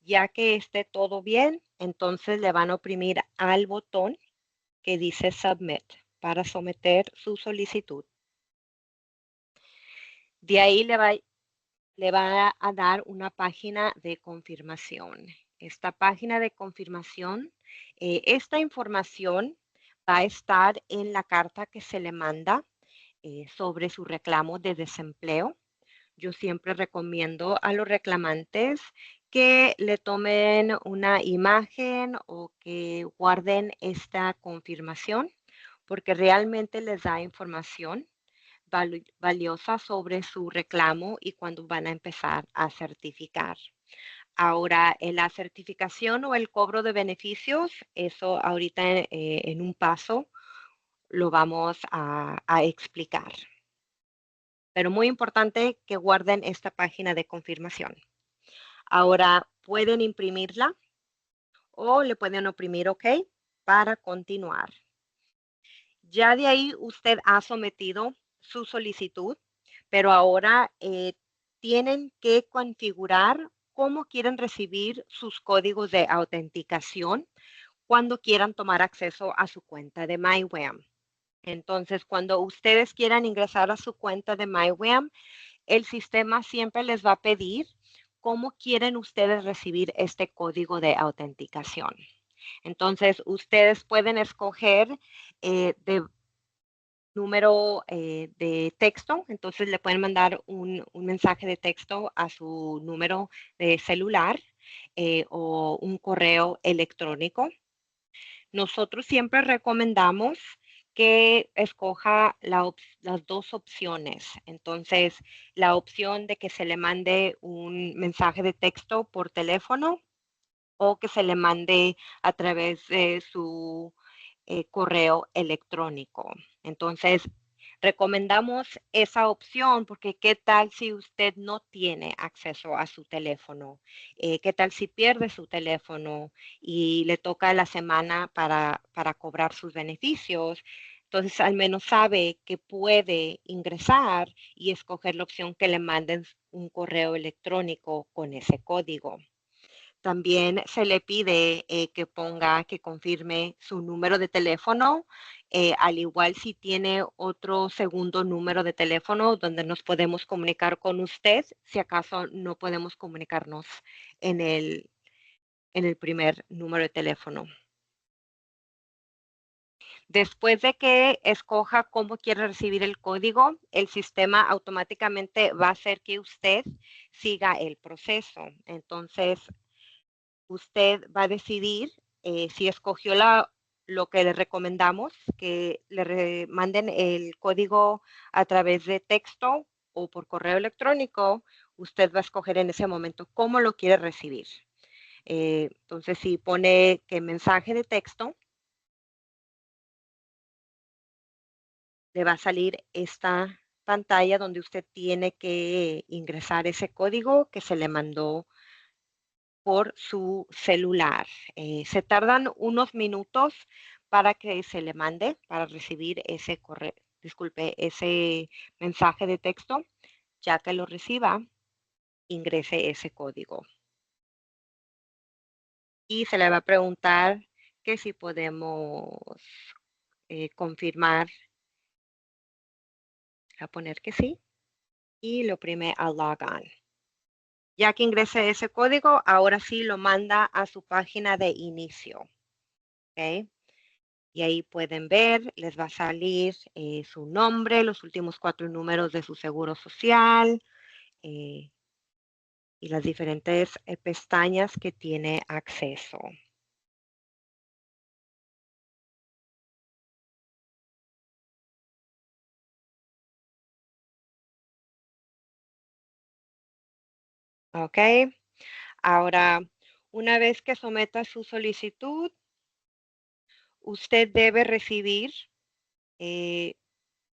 ya que esté todo bien, entonces le van a oprimir al botón que dice Submit para someter su solicitud. De ahí le va a dar una página de confirmación. Esta página de confirmación, esta información va a estar en la carta que se le manda sobre su reclamo de desempleo. Yo siempre recomiendo a los reclamantes que le tomen una imagen o que guarden esta confirmación porque realmente les da información valiosa sobre su reclamo y cuando van a empezar a certificar. Ahora, en la certificación o el cobro de beneficios, eso ahorita en un paso lo vamos a explicar. Pero muy importante que guarden esta página de confirmación. Ahora, pueden imprimirla o le pueden oprimir OK para continuar. Ya de ahí usted ha sometido su solicitud, pero ahora tienen que configurar cómo quieren recibir sus códigos de autenticación cuando quieran tomar acceso a su cuenta de MyWAM. Entonces, cuando ustedes quieran ingresar a su cuenta de MyWAM, el sistema siempre les va a pedir cómo quieren ustedes recibir este código de autenticación. Entonces, ustedes pueden escoger de número de texto, entonces le pueden mandar un mensaje de texto a su número de celular o un correo electrónico. Nosotros siempre recomendamos que escoja las dos opciones. Entonces, la opción de que se le mande un mensaje de texto por teléfono o que se le mande a través de su correo electrónico. Entonces, recomendamos esa opción porque qué tal si usted no tiene acceso a su teléfono, qué tal si pierde su teléfono y le toca la semana para cobrar sus beneficios. Entonces, al menos sabe que puede ingresar y escoger la opción que le manden un correo electrónico con ese código. También se le pide que confirme su número de teléfono, al igual si tiene otro segundo número de teléfono donde nos podemos comunicar con usted, si acaso no podemos comunicarnos en el primer número de teléfono. Después de que escoja cómo quiere recibir el código, el sistema automáticamente va a hacer que usted siga el proceso. Entonces, usted va a decidir si escogió lo que le recomendamos, que manden el código a través de texto o por correo electrónico. Usted va a escoger en ese momento cómo lo quiere recibir. Entonces, si pone que mensaje de texto, le va a salir esta pantalla donde usted tiene que ingresar ese código que se le mandó por su celular. Se tardan unos minutos para que se le mande, para recibir ese correo, disculpe, ese mensaje de texto. Ya que lo reciba, ingrese ese código. Y se le va a preguntar que si podemos confirmar, a poner que sí, y lo oprime a log on. Ya que ingrese ese código, ahora sí lo manda a su página de inicio. ¿Ok? Y ahí pueden ver, les va a salir su nombre, los últimos 4 números de su seguro social eh, y las diferentes pestañas que tiene acceso. ¿Ok? Ahora, una vez que someta su solicitud, usted debe recibir eh,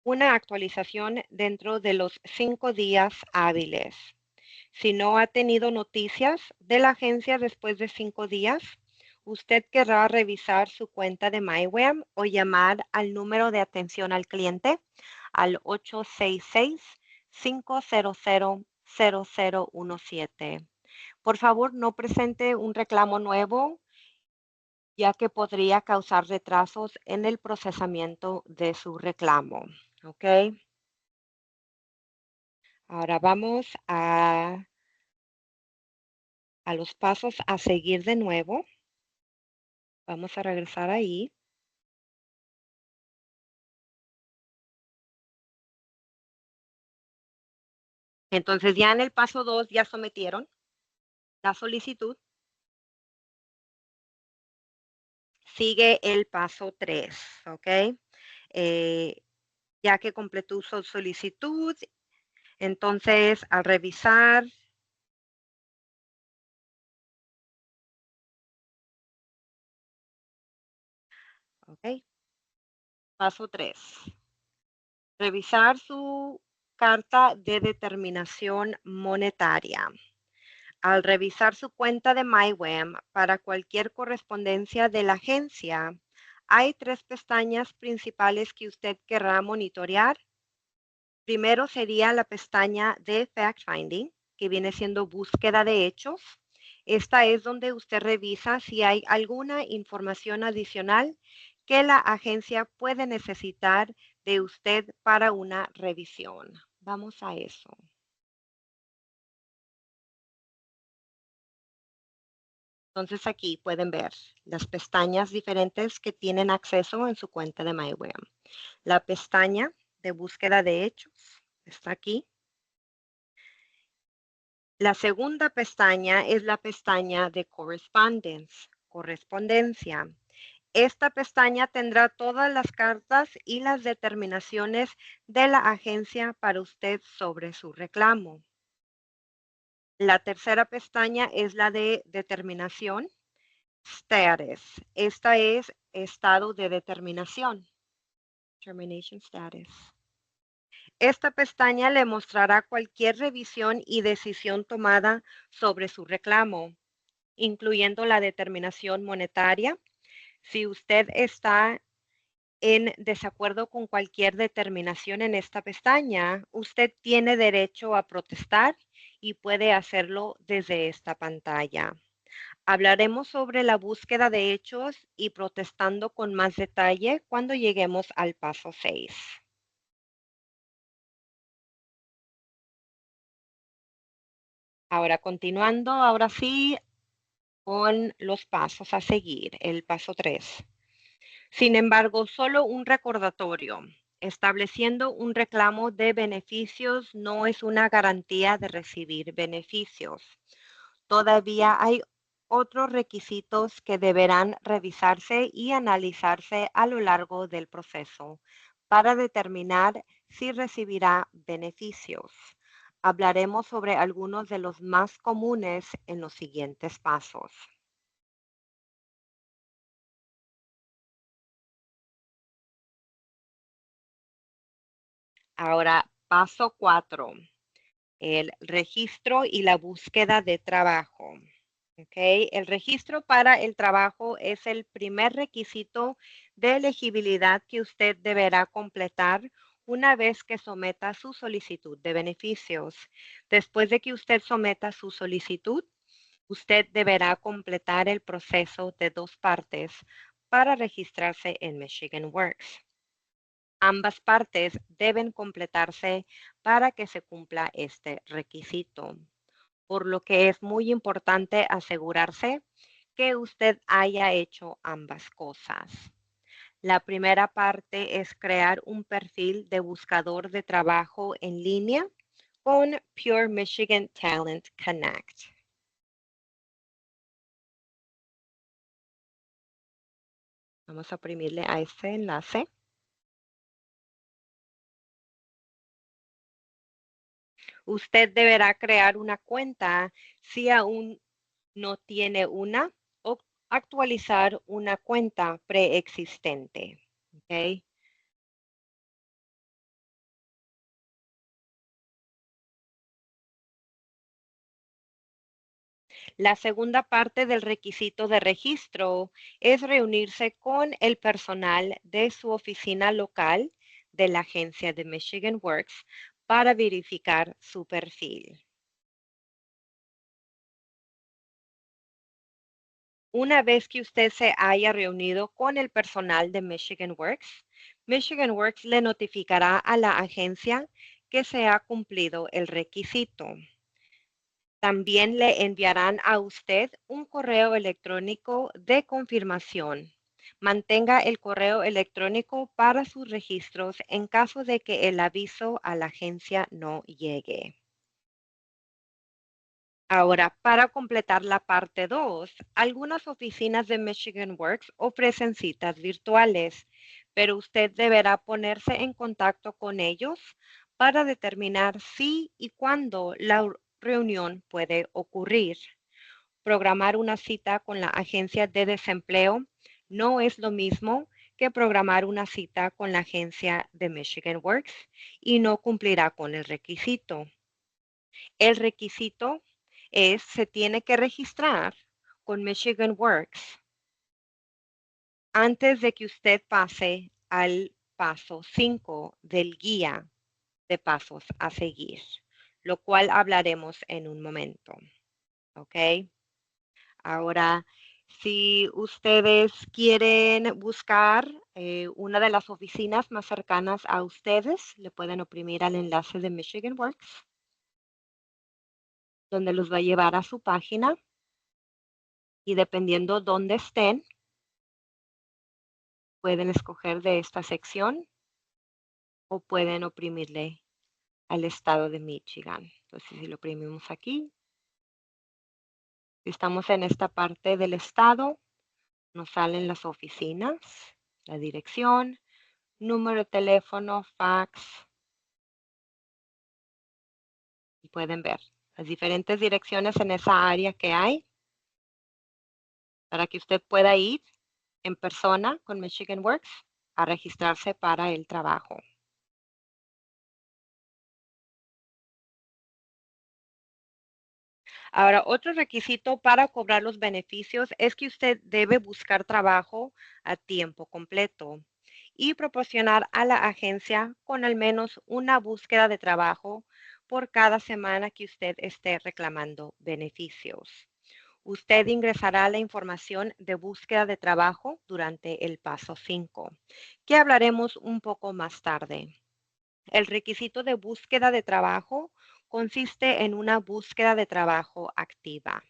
una actualización dentro de los 5 días hábiles. Si no ha tenido noticias de la agencia después de 5 días, usted querrá revisar su cuenta de MyWeb o llamar al número de atención al cliente al 866-500-0017. Por favor, no presente un reclamo nuevo, ya que podría causar retrasos en el procesamiento de su reclamo. ¿Ok? Ahora vamos a los pasos a seguir de nuevo. Vamos a regresar ahí. Entonces, ya en el paso 2 ya sometieron la solicitud. Sigue el paso 3, ¿ok? Eh, ya que completó su solicitud, entonces al revisar, ¿ok? Paso 3, revisar su carta de determinación monetaria. Al revisar su cuenta de MyWeb para cualquier correspondencia de la agencia, hay 3 pestañas principales que usted querrá monitorear. Primero sería la pestaña de Fact Finding, que viene siendo búsqueda de hechos. Esta es donde usted revisa si hay alguna información adicional que la agencia puede necesitar de usted para una revisión. Vamos a eso. Entonces aquí pueden ver las pestañas diferentes que tienen acceso en su cuenta de MyWeb. La pestaña de búsqueda de hechos está aquí. La segunda pestaña es la pestaña de correspondence, correspondencia. Esta pestaña tendrá todas las cartas y las determinaciones de la agencia para usted sobre su reclamo. La tercera pestaña es la de determinación, status. Esta es estado de determinación, termination status. Esta pestaña le mostrará cualquier revisión y decisión tomada sobre su reclamo, incluyendo la determinación monetaria. Si usted está en desacuerdo con cualquier determinación en esta pestaña, usted tiene derecho a protestar y puede hacerlo desde esta pantalla. Hablaremos sobre la búsqueda de hechos y protestando con más detalle cuando lleguemos al paso 6. Ahora continuando, ahora sí, con los pasos a seguir, el paso 3. Sin embargo, solo un recordatorio. Estableciendo un reclamo de beneficios no es una garantía de recibir beneficios. Todavía hay otros requisitos que deberán revisarse y analizarse a lo largo del proceso para determinar si recibirá beneficios. Hablaremos sobre algunos de los más comunes en los siguientes pasos. Ahora, paso 4, el registro y la búsqueda de trabajo. Okay. El registro para el trabajo es el primer requisito de elegibilidad que usted deberá completar una vez que someta su solicitud de beneficios. Después de que usted someta su solicitud, usted deberá completar el proceso de 2 partes para registrarse en Michigan Works. Ambas partes deben completarse para que se cumpla este requisito, por lo que es muy importante asegurarse que usted haya hecho ambas cosas. La primera parte es crear un perfil de buscador de trabajo en línea con Pure Michigan Talent Connect. Vamos a oprimirle a ese enlace. Usted deberá crear una cuenta si aún no tiene una o actualizar una cuenta preexistente. ¿Ok? La segunda parte del requisito de registro es reunirse con el personal de su oficina local de la agencia de Michigan Works para verificar su perfil. Una vez que usted se haya reunido con el personal de Michigan Works le notificará a la agencia que se ha cumplido el requisito. También le enviarán a usted un correo electrónico de confirmación. Mantenga el correo electrónico para sus registros en caso de que el aviso a la agencia no llegue. Ahora, para completar la parte 2, algunas oficinas de Michigan Works ofrecen citas virtuales, pero usted deberá ponerse en contacto con ellos para determinar si y cuándo la reunión puede ocurrir. Programar una cita con la agencia de desempleo no es lo mismo que programar una cita con la agencia de Michigan Works y no cumplirá con el requisito. El requisito se tiene que registrar con Michigan Works antes de que usted pase al paso 5 del guía de pasos a seguir, lo cual hablaremos en un momento. ¿Ok? Ahora, si ustedes quieren buscar una de las oficinas más cercanas a ustedes, le pueden oprimir al enlace de Michigan Works, donde los va a llevar a su página y dependiendo dónde estén, pueden escoger de esta sección o pueden oprimirle al estado de Michigan. Entonces, si lo oprimimos aquí, estamos en esta parte del estado, Nos salen las oficinas, la dirección, número de teléfono, fax, y pueden ver las diferentes direcciones en esa área que hay para que usted pueda ir en persona con Michigan Works a registrarse para el trabajo. Ahora, otro requisito para cobrar los beneficios es que usted debe buscar trabajo a tiempo completo y proporcionar a la agencia con al menos una búsqueda de trabajo por cada semana que usted esté reclamando beneficios. Usted ingresará la información de búsqueda de trabajo durante el paso 5, que hablaremos un poco más tarde. El requisito de búsqueda de trabajo consiste en una búsqueda de trabajo activa,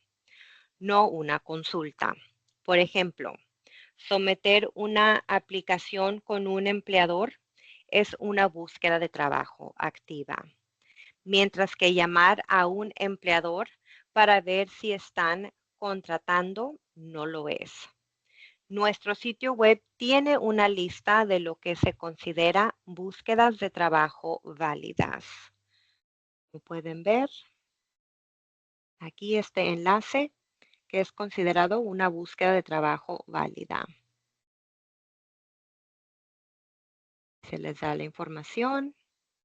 no una consulta. Por ejemplo, someter una aplicación con un empleador es una búsqueda de trabajo activa, mientras que llamar a un empleador para ver si están contratando no lo es. Nuestro sitio web tiene una lista de lo que se considera búsquedas de trabajo válidas. Como pueden ver, aquí este enlace que es considerado una búsqueda de trabajo válida. Se les da la información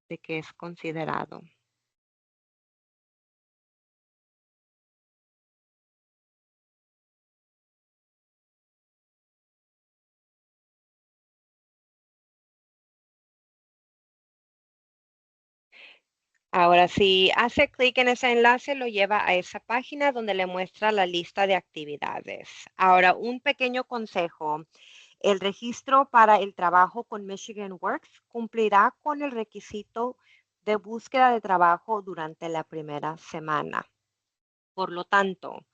de que es considerado. Ahora, si hace clic en ese enlace, lo lleva a esa página donde le muestra la lista de actividades. Ahora, un pequeño consejo. El registro para el trabajo con Michigan Works cumplirá con el requisito de búsqueda de trabajo durante la primera semana. Por lo tanto,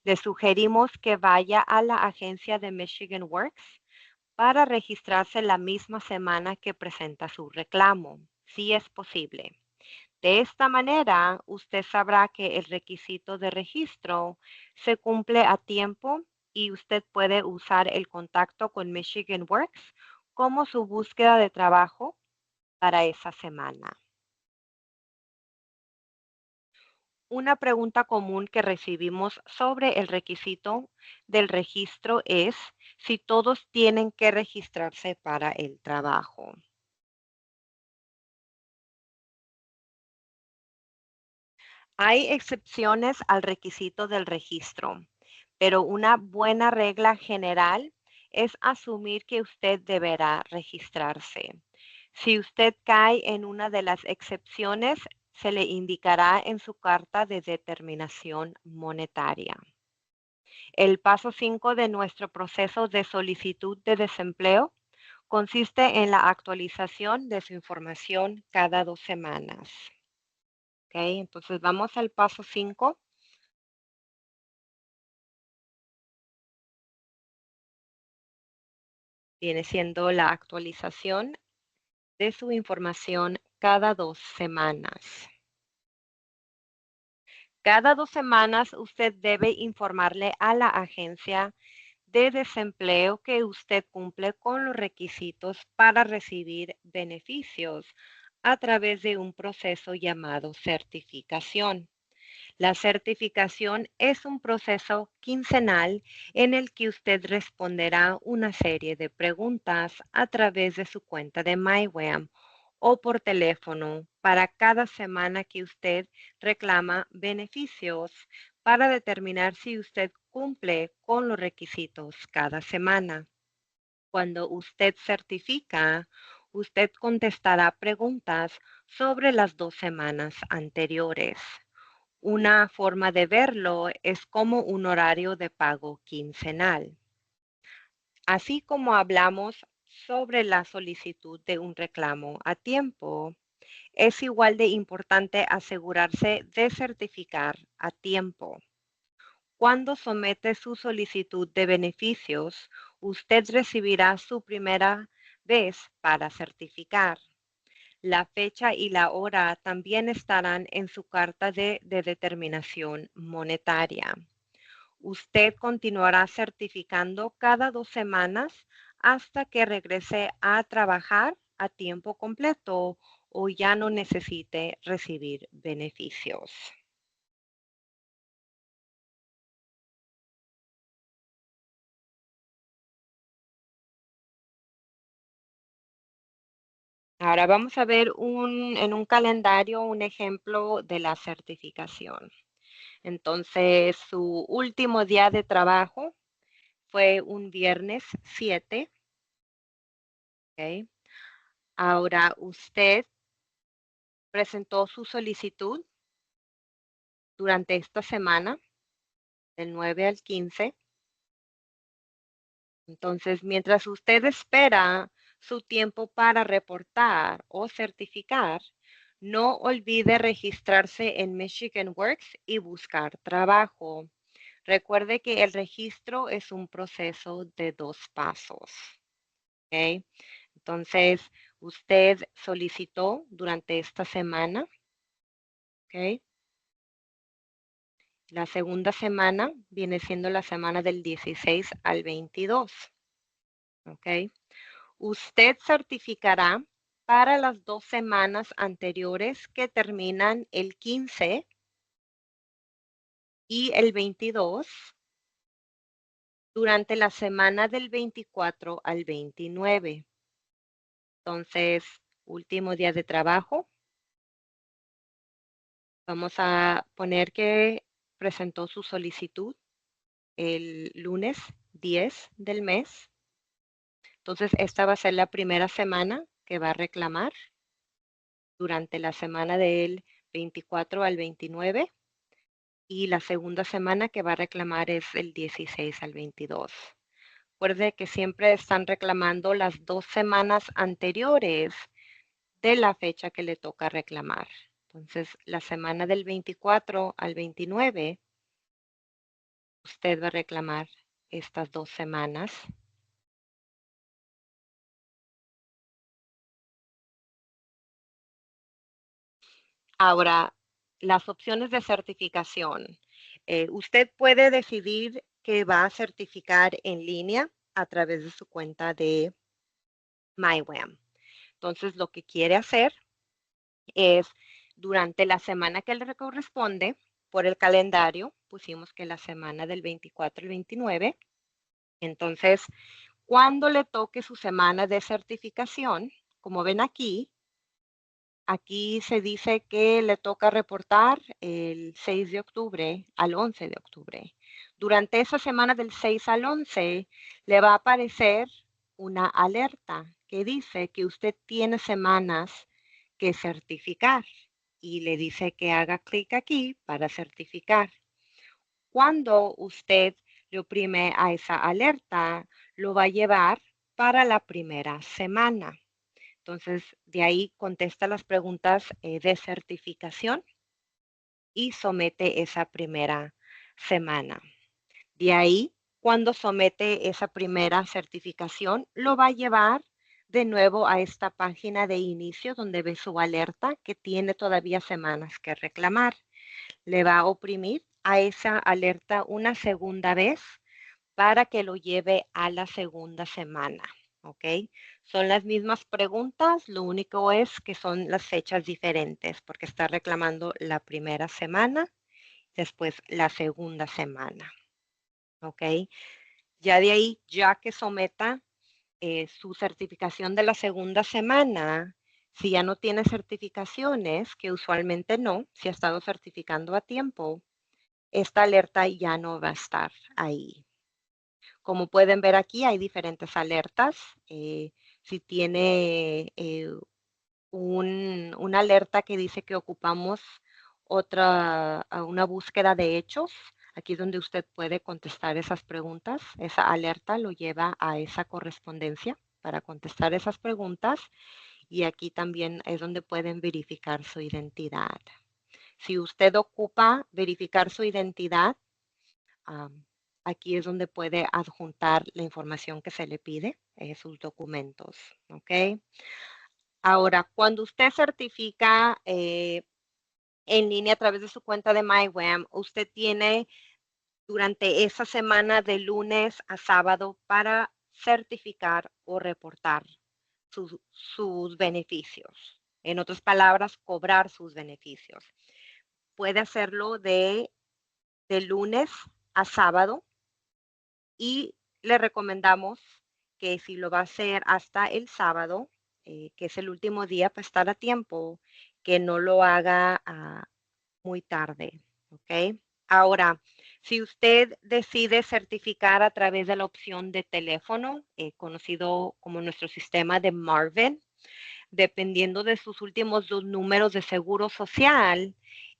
le sugerimos que vaya a la agencia de Michigan Works para registrarse la misma semana que presenta su reclamo, si es posible. De esta manera, usted sabrá que el requisito de registro se cumple a tiempo y usted puede usar el contacto con Michigan Works como su búsqueda de trabajo para esa semana. Una pregunta común que recibimos sobre el requisito del registro es si todos tienen que registrarse para el trabajo. Hay excepciones al requisito del registro, pero una buena regla general es asumir que usted deberá registrarse. Si usted cae en una de las excepciones, se le indicará en su carta de determinación monetaria. El paso 5 de nuestro proceso de solicitud de desempleo consiste en la actualización de su información cada 2 semanas. ¿Ok? Entonces vamos al paso 5. Viene siendo la actualización de su información cada 2 semanas. Cada 2 semanas usted debe informarle a la agencia de desempleo que usted cumple con los requisitos para recibir beneficios a través de un proceso llamado certificación. La certificación es un proceso quincenal en el que usted responderá una serie de preguntas a través de su cuenta de MyWAM o por teléfono para cada semana que usted reclama beneficios para determinar si usted cumple con los requisitos cada semana. Cuando usted certifica, usted contestará preguntas sobre las 2 semanas anteriores. Una forma de verlo es como un horario de pago quincenal. Así como hablamos sobre la solicitud de un reclamo a tiempo, es igual de importante asegurarse de certificar a tiempo. Cuando somete su solicitud de beneficios, usted recibirá su primera vez para certificar. La fecha y la hora también estarán en su carta de determinación monetaria. Usted continuará certificando cada 2 semanas hasta que regrese a trabajar a tiempo completo o ya no necesite recibir beneficios. Ahora vamos a ver en un calendario un ejemplo de la certificación. Entonces, su último día de trabajo fue un viernes 7, ¿ok? Ahora usted presentó su solicitud durante esta semana, del 9 al 15. Entonces, mientras usted espera su tiempo para reportar o certificar, no olvide registrarse en Michigan Works y buscar trabajo. Recuerde que el registro es un proceso de 2 pasos. ¿Ok? Entonces, usted solicitó durante esta semana. ¿Ok? La segunda semana viene siendo la semana del 16 al 22. ¿Ok? Usted certificará para las 2 semanas anteriores que terminan el 15 y el 22 durante la semana del 24 al 29. Entonces, último día de trabajo. Vamos a poner que presentó su solicitud el lunes 10 del mes. Entonces, esta va a ser la primera semana que va a reclamar durante la semana del 24 al 29 y la segunda semana que va a reclamar es el 16 al 22. Recuerde que siempre están reclamando las 2 semanas anteriores de la fecha que le toca reclamar. Entonces, la semana del 24 al 29, usted va a reclamar estas 2 semanas. Ahora, las opciones de certificación. Usted puede decidir que va a certificar en línea a través de su cuenta de MyWAM. Entonces, lo que quiere hacer es durante la semana que le corresponde, por el calendario, pusimos que la semana del 24 al 29. Entonces, cuando le toque su semana de certificación, como ven aquí, aquí se dice que le toca reportar el 6 de octubre al 11 de octubre. Durante esa semana del 6 al 11 le va a aparecer una alerta que dice que usted tiene semanas que certificar y le dice que haga clic aquí para certificar. Cuando usted le oprime a esa alerta, lo va a llevar para la primera semana. Entonces, de ahí contesta las preguntas de certificación y somete esa primera semana. De ahí, cuando somete esa primera certificación, lo va a llevar de nuevo a esta página de inicio donde ve su alerta que tiene todavía semanas que reclamar. Le va a oprimir a esa alerta una segunda vez para que lo lleve a la segunda semana. ¿Ok? Son las mismas preguntas, lo único es que son las fechas diferentes porque está reclamando la primera semana, después la segunda semana. ¿Ok? Ya de ahí, ya que someta su certificación de la segunda semana, si ya no tiene certificaciones, que usualmente no, si ha estado certificando a tiempo, esta alerta ya no va a estar ahí. Como pueden ver aquí, hay diferentes alertas. Si tiene una alerta que dice que ocupamos una búsqueda de hechos, aquí es donde usted puede contestar esas preguntas. Esa alerta lo lleva a esa correspondencia para contestar esas preguntas y aquí también es donde pueden verificar su identidad. Si usted ocupa verificar su identidad, aquí es donde puede adjuntar la información que se le pide, sus documentos, ¿ok? Ahora, cuando usted certifica en línea a través de su cuenta de MyWAM, usted tiene durante esa semana de lunes a sábado para certificar o reportar sus beneficios. En otras palabras, cobrar sus beneficios. Puede hacerlo de lunes a sábado y le recomendamos que si lo va a hacer hasta el sábado, que es el último día para estar a tiempo, que no lo haga muy tarde, ¿ok? Ahora, si usted decide certificar a través de la opción de teléfono, conocido como nuestro sistema de Marvin, dependiendo de sus últimos dos números de seguro social,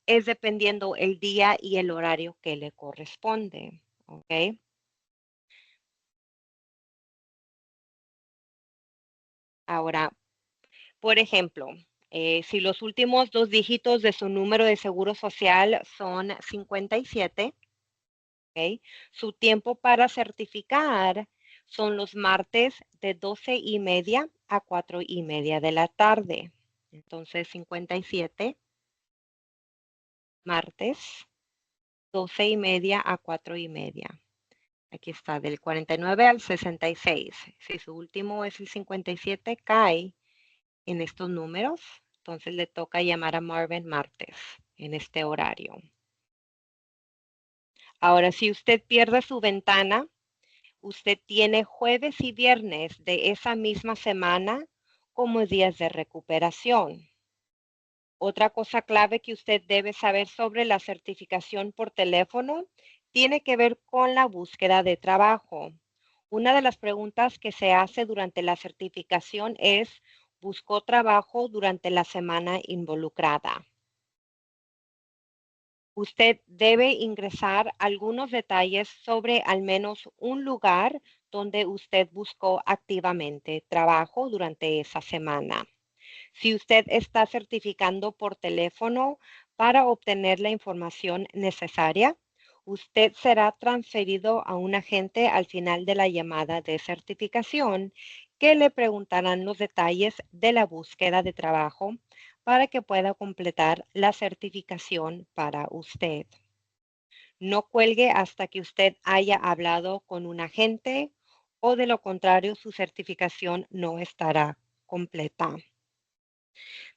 es dependiendo el día y el horario que le corresponde, ¿ok? Ahora, por ejemplo, si los últimos dos dígitos de su número de seguro social son 57, ¿ok? Su tiempo para certificar son los martes de 12:30 a 4:30 de la tarde. Entonces, 57 martes, 12:30 a 4:30. Aquí está, del 49 al 66. Si su último es el 57, cae en estos números. Entonces le toca llamar a Marvin martes en este horario. Ahora, si usted pierde su ventana, usted tiene jueves y viernes de esa misma semana como días de recuperación. Otra cosa clave que usted debe saber sobre la certificación por teléfono tiene que ver con la búsqueda de trabajo. Una de las preguntas que se hace durante la certificación es, ¿buscó trabajo durante la semana involucrada? Usted debe ingresar algunos detalles sobre al menos un lugar donde usted buscó activamente trabajo durante esa semana. Si usted está certificando por teléfono para obtener la información necesaria, usted será transferido a un agente al final de la llamada de certificación que le preguntarán los detalles de la búsqueda de trabajo para que pueda completar la certificación para usted. No cuelgue hasta que usted haya hablado con un agente o de lo contrario su certificación no estará completa.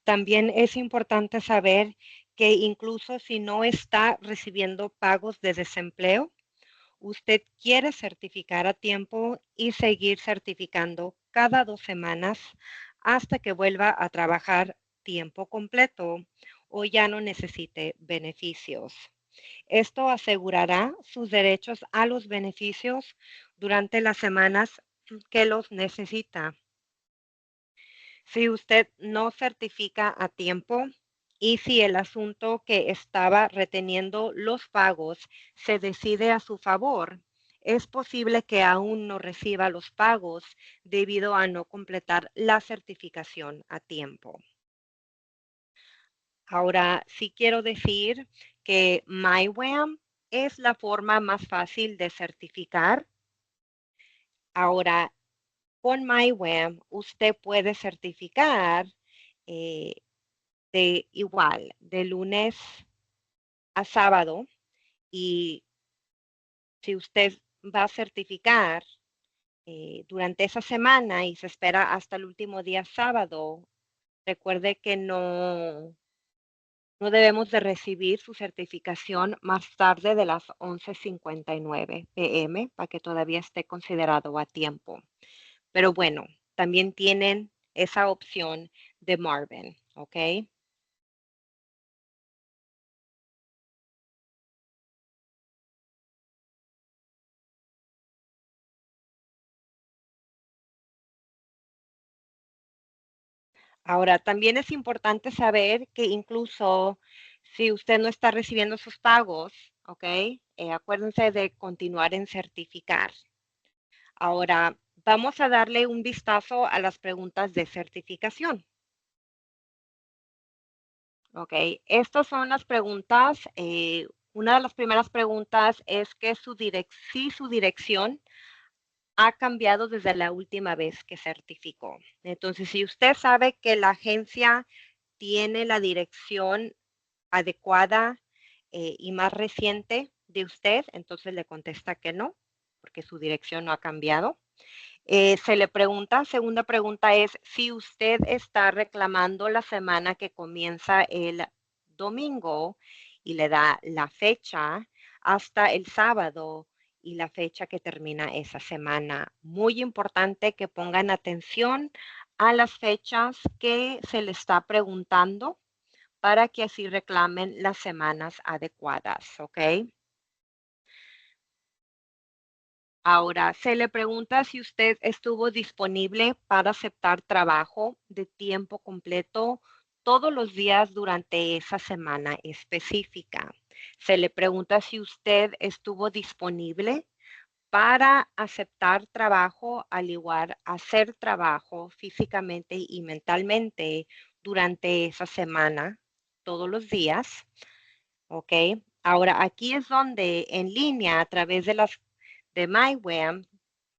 También es importante saber que incluso si no está recibiendo pagos de desempleo, usted quiere certificar a tiempo y seguir certificando cada 2 semanas hasta que vuelva a trabajar tiempo completo o ya no necesite beneficios. Esto asegurará sus derechos a los beneficios durante las semanas que los necesita. Si usted no certifica a tiempo y si el asunto que estaba reteniendo los pagos se decide a su favor, es posible que aún no reciba los pagos debido a no completar la certificación a tiempo. Ahora, sí quiero decir que MyWAM es la forma más fácil de certificar. Ahora, con MyWAM usted puede certificar eh, de igual, de lunes a sábado, y si usted va a certificar durante esa semana y se espera hasta el último día sábado, recuerde que no debemos de recibir su certificación más tarde de las 11:59 p.m. para que todavía esté considerado a tiempo. Pero bueno, también tienen esa opción de Marvin, ¿ok? Ahora, también es importante saber que incluso si usted no está recibiendo sus pagos, ¿ok? Acuérdense de continuar en certificar. Ahora, vamos a darle un vistazo a las preguntas de certificación, ¿ok? Estas son las preguntas. Una de las primeras preguntas es que si su dirección ha cambiado desde la última vez que certificó. Entonces, si usted sabe que la agencia tiene la dirección adecuada y más reciente de usted, entonces le contesta que no, porque su dirección no ha cambiado. Se le pregunta, segunda pregunta es si usted está reclamando la semana que comienza el domingo y le da la fecha hasta el sábado y la fecha que termina esa semana. Muy importante que pongan atención a las fechas que se le está preguntando para que así reclamen las semanas adecuadas, ¿ok? Ahora, se le pregunta si usted estuvo disponible para aceptar trabajo de tiempo completo todos los días durante esa semana específica. Se le pregunta si usted estuvo disponible para aceptar trabajo, al igual hacer trabajo físicamente y mentalmente durante esa semana, todos los días. ¿Ok? Ahora, aquí es donde en línea, a través de MyWeb,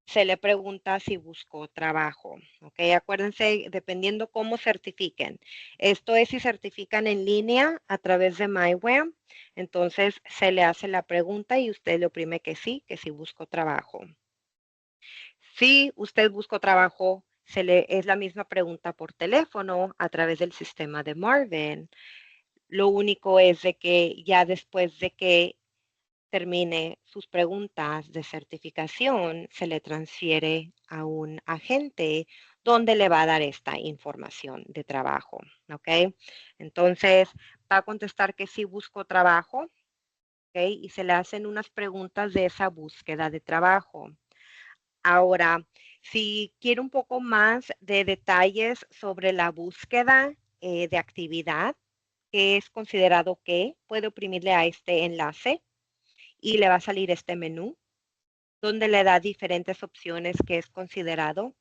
se le pregunta si buscó trabajo. ¿Ok? Acuérdense, dependiendo cómo certifiquen. Esto es si certifican en línea a través de MyWeb, entonces se le hace la pregunta y usted le oprime que sí buscó trabajo. Si usted buscó trabajo, es la misma pregunta por teléfono a través del sistema de Marvin. Lo único es de que ya después de que termine sus preguntas de certificación, se le transfiere a un agente donde le va a dar esta información de trabajo, ¿ok? Entonces, va a contestar que sí busco trabajo, ¿ok? Y se le hacen unas preguntas de esa búsqueda de trabajo. Ahora, si quiere un poco más de detalles sobre la búsqueda de actividad, que es considerado que puede oprimirle a este enlace y le va a salir este menú donde le da diferentes opciones que es considerado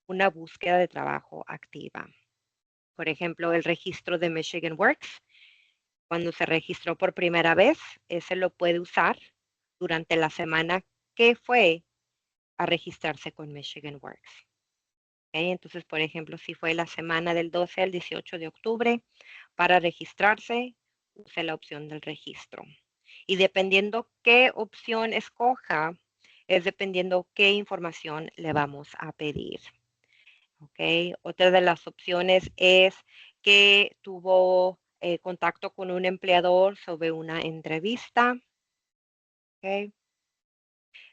una búsqueda de trabajo activa. Por ejemplo, el registro de Michigan Works. Cuando se registró por primera vez, ese lo puede usar durante la semana que fue a registrarse con Michigan Works. ¿Ok? Entonces, por ejemplo, si fue la semana del 12 al 18 de octubre, para registrarse, use la opción del registro. Y dependiendo qué opción escoja, es dependiendo qué información le vamos a pedir. ¿Ok? Otra de las opciones es que tuvo contacto con un empleador sobre una entrevista. ¿Ok?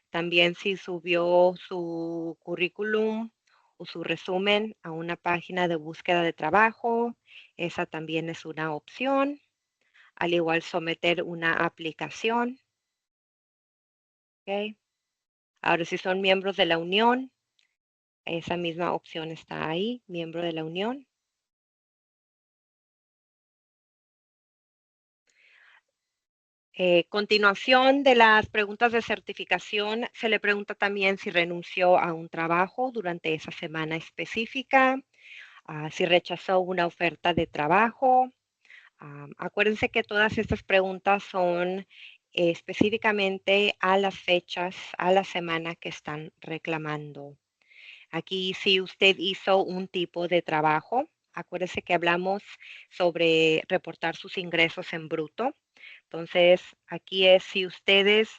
También si subió su currículum o su resumen a una página de búsqueda de trabajo, esa también es una opción. Al igual someter una aplicación. ¿Ok? Ahora, si son miembros de la unión, esa misma opción está ahí, miembro de la unión. Continuación de las preguntas de certificación, se le pregunta también si renunció a un trabajo durante esa semana específica, si rechazó una oferta de trabajo. Acuérdense que todas estas preguntas son específicamente a las fechas, a la semana que están reclamando. Aquí si usted hizo un tipo de trabajo, acuérdese que hablamos sobre reportar sus ingresos en bruto. Entonces, aquí es si ustedes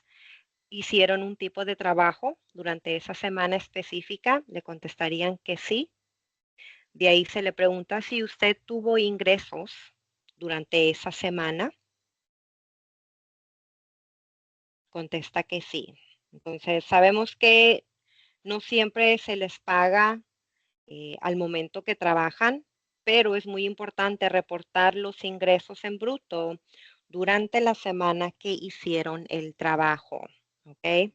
hicieron un tipo de trabajo durante esa semana específica, le contestarían que sí. De ahí se le pregunta si usted tuvo ingresos durante esa semana, contesta que sí. Entonces, sabemos que no siempre se les paga al momento que trabajan, pero es muy importante reportar los ingresos en bruto durante la semana que hicieron el trabajo. ¿Ok?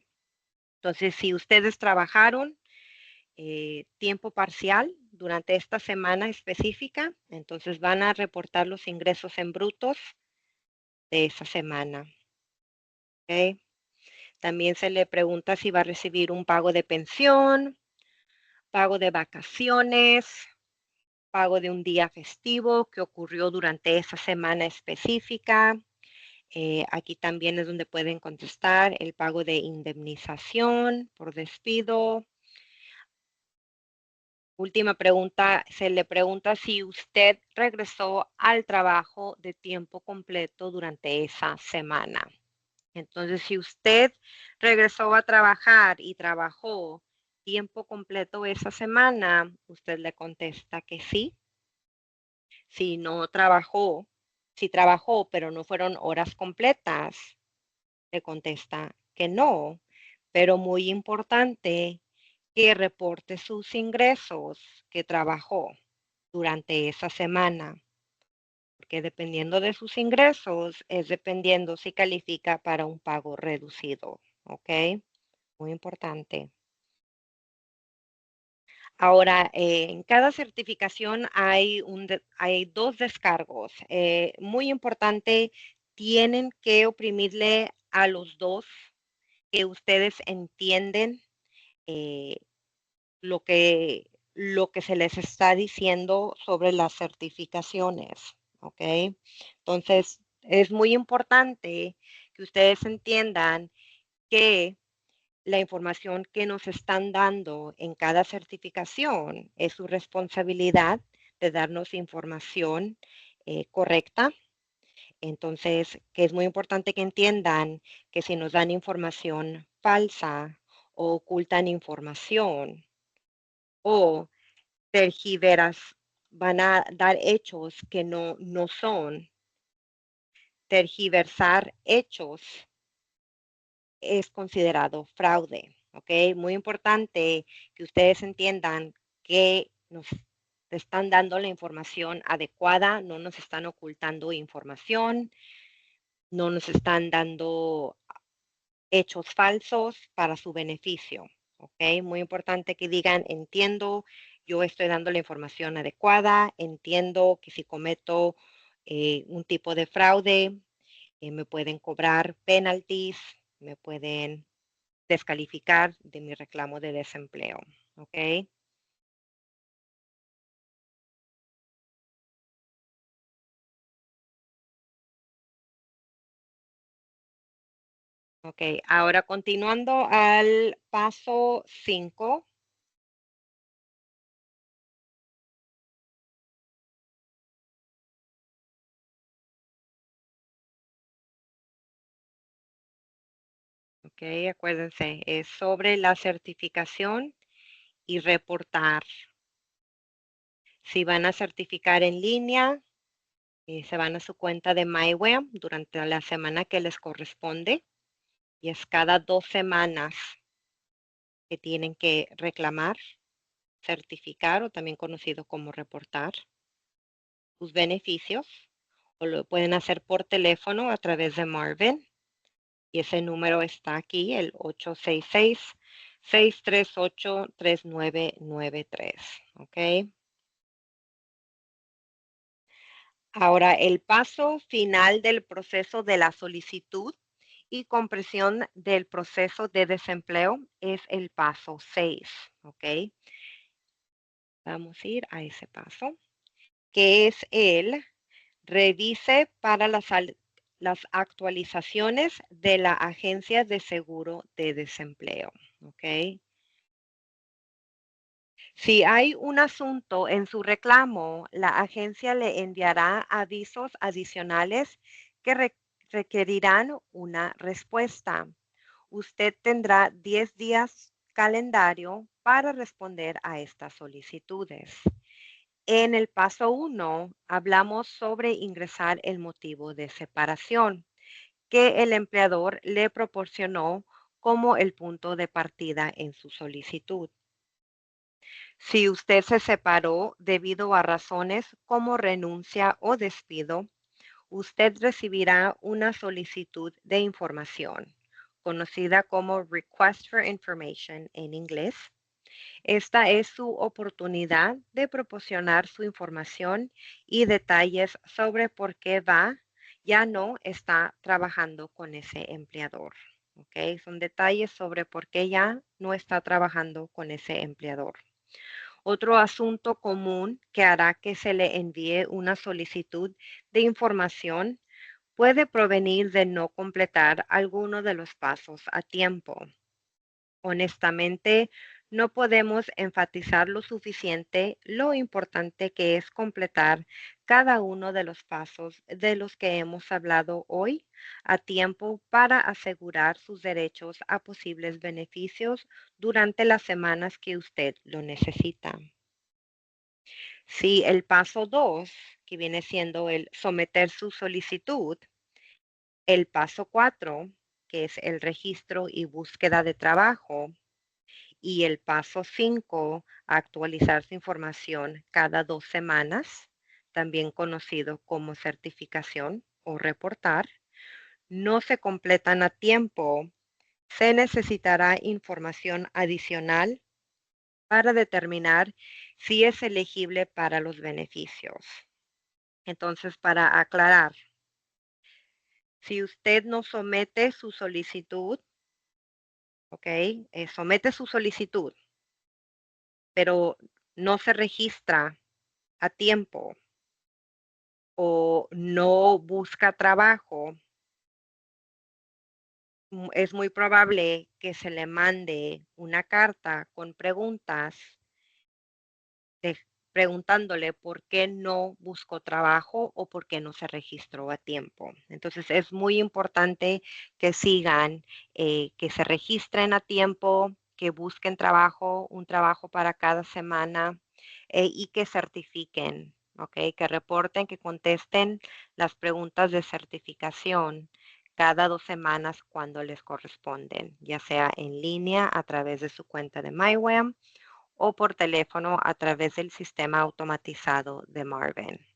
Entonces, si ustedes trabajaron tiempo parcial durante esta semana específica, entonces van a reportar los ingresos en brutos de esa semana. ¿Ok? También se le pregunta si va a recibir un pago de pensión, pago de vacaciones, pago de un día festivo que ocurrió durante esa semana específica. Aquí también es donde pueden contestar el pago de indemnización por despido. Última pregunta, se le pregunta si usted regresó al trabajo de tiempo completo durante esa semana. Entonces, si usted regresó a trabajar y trabajó tiempo completo esa semana, usted le contesta que sí. Si no trabajó, si trabajó, pero no fueron horas completas, le contesta que no. Pero muy importante que reporte sus ingresos que trabajó durante esa semana, porque dependiendo de sus ingresos es dependiendo si califica para un pago reducido, ¿ok? Muy importante. Ahora, en cada certificación hay dos descargos. Muy importante, tienen que oprimirle a los dos que ustedes entienden eh, lo que se les está diciendo sobre las certificaciones, ¿ok? Entonces, es muy importante que ustedes entiendan que la información que nos están dando en cada certificación es su responsabilidad de darnos información correcta. Entonces, que es muy importante que entiendan que si nos dan información falsa o ocultan información o tergiveras, van a dar hechos que no son, tergiversar hechos es considerado fraude, ¿ok? Muy importante que ustedes entiendan que nos están dando la información adecuada, no nos están ocultando información, no nos están dando hechos falsos para su beneficio, ¿ok? Muy importante que digan, entiendo, yo estoy dando la información adecuada, entiendo que si cometo un tipo de fraude, me pueden cobrar penalties, me pueden descalificar de mi reclamo de desempleo, ¿ok? Ok, ahora continuando al paso 5. Ok, acuérdense, es sobre la certificación y reportar. Si van a certificar en línea, se van a su cuenta de MyWeb durante la semana que les corresponde y es cada 2 semanas que tienen que reclamar, certificar o también conocido como reportar sus beneficios o lo pueden hacer por teléfono a través de Marvin y ese número está aquí, el 866-638-3993, ¿ok? Ahora, el paso final del proceso de la solicitud y compresión del proceso de desempleo es el paso 6, ¿ok? Vamos a ir a ese paso, que es el revise para las actualizaciones de la Agencia de Seguro de Desempleo, ¿ok? Si hay un asunto en su reclamo, la agencia le enviará avisos adicionales que requerirán una respuesta. Usted tendrá 10 días calendario para responder a estas solicitudes. En el paso 1 hablamos sobre ingresar el motivo de separación que el empleador le proporcionó como el punto de partida en su solicitud. Si usted se separó debido a razones como renuncia o despido, usted recibirá una solicitud de información, conocida como Request for Information en inglés. Esta es su oportunidad de proporcionar su información y detalles sobre por qué ya no está trabajando con ese empleador. ¿Ok? Son detalles sobre por qué ya no está trabajando con ese empleador. Otro asunto común que hará que se le envíe una solicitud de información puede provenir de no completar alguno de los pasos a tiempo. Honestamente, No podemos enfatizar lo suficiente lo importante que es completar cada uno de los pasos de los que hemos hablado hoy a tiempo para asegurar sus derechos a posibles beneficios durante las semanas que usted lo necesita. Si el paso 2, que viene siendo el someter su solicitud, el paso 4, que es el registro y búsqueda de trabajo, y el paso 5, actualizar su información cada 2 semanas, también conocido como certificación o reportar, no se completan a tiempo, se necesitará información adicional para determinar si es elegible para los beneficios. Entonces, para aclarar, si usted no somete su solicitud, ¿ok? Somete su solicitud, pero no se registra a tiempo o no busca trabajo, es muy probable que se le mande una carta con preguntas de- preguntándole por qué no buscó trabajo o por qué no se registró a tiempo. Entonces es muy importante que sigan, que se registren a tiempo, que busquen trabajo, un trabajo para cada semana y que certifiquen, ¿ok? Que reporten, que contesten las preguntas de certificación cada 2 semanas cuando les corresponden, ya sea en línea a través de su cuenta de MyWeb o por teléfono a través del sistema automatizado de Marvin.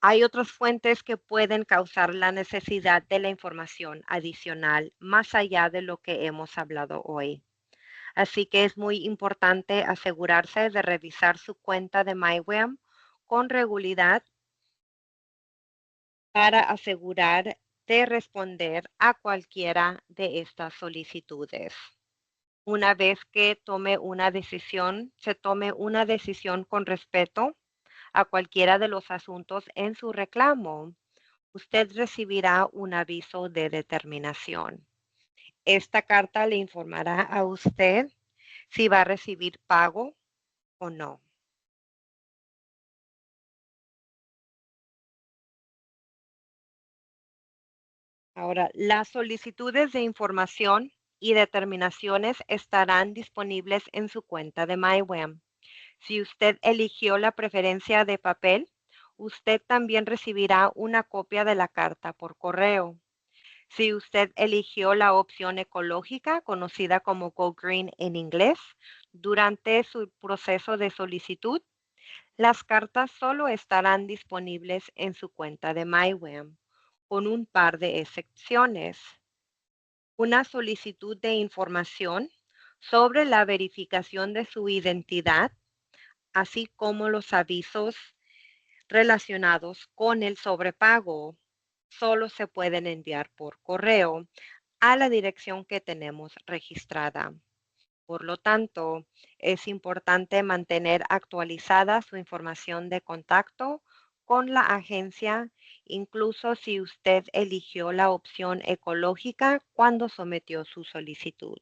Hay otras fuentes que pueden causar la necesidad de la información adicional más allá de lo que hemos hablado hoy. Así que es muy importante asegurarse de revisar su cuenta de MyWeb con regularidad para asegurar de responder a cualquiera de estas solicitudes. Una vez que se tome una decisión con respeto a cualquiera de los asuntos en su reclamo, usted recibirá un aviso de determinación. Esta carta le informará a usted si va a recibir pago o no. Ahora, las solicitudes de información y determinaciones estarán disponibles en su cuenta de MyWeb. Si usted eligió la preferencia de papel, usted también recibirá una copia de la carta por correo. Si usted eligió la opción ecológica, conocida como Go Green en inglés, durante su proceso de solicitud, las cartas solo estarán disponibles en su cuenta de MyWeb, con un par de excepciones. Una solicitud de información sobre la verificación de su identidad, así como los avisos relacionados con el sobrepago, solo se pueden enviar por correo a la dirección que tenemos registrada. Por lo tanto, es importante mantener actualizada su información de contacto con la agencia, incluso si usted eligió la opción ecológica cuando sometió su solicitud.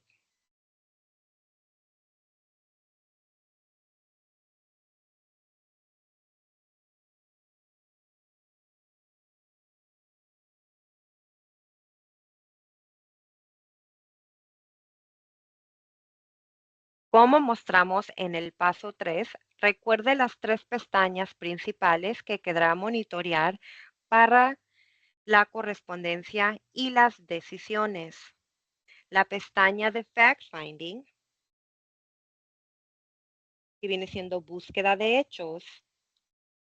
Como mostramos en el paso 3, recuerde las 3 pestañas principales que quedará monitorear para la correspondencia y las decisiones. La pestaña de Fact Finding, que viene siendo búsqueda de hechos,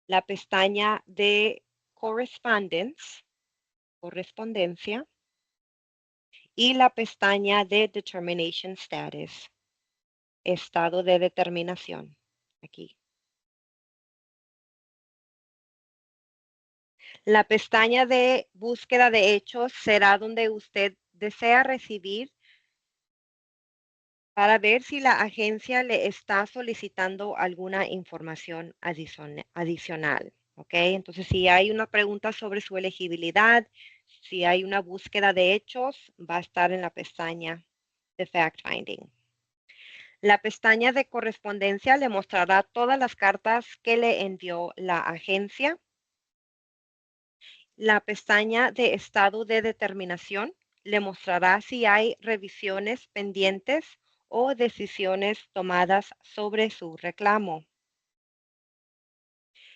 la pestaña de Correspondence, correspondencia, y la pestaña de Determination Status, estado de determinación, aquí. La pestaña de búsqueda de hechos será donde usted desea recibir para ver si la agencia le está solicitando alguna información adicional. ¿Ok? Entonces, si hay una pregunta sobre su elegibilidad, si hay una búsqueda de hechos, va a estar en la pestaña de Fact Finding. La pestaña de correspondencia le mostrará todas las cartas que le envió la agencia. La pestaña de estado de determinación le mostrará si hay revisiones pendientes o decisiones tomadas sobre su reclamo.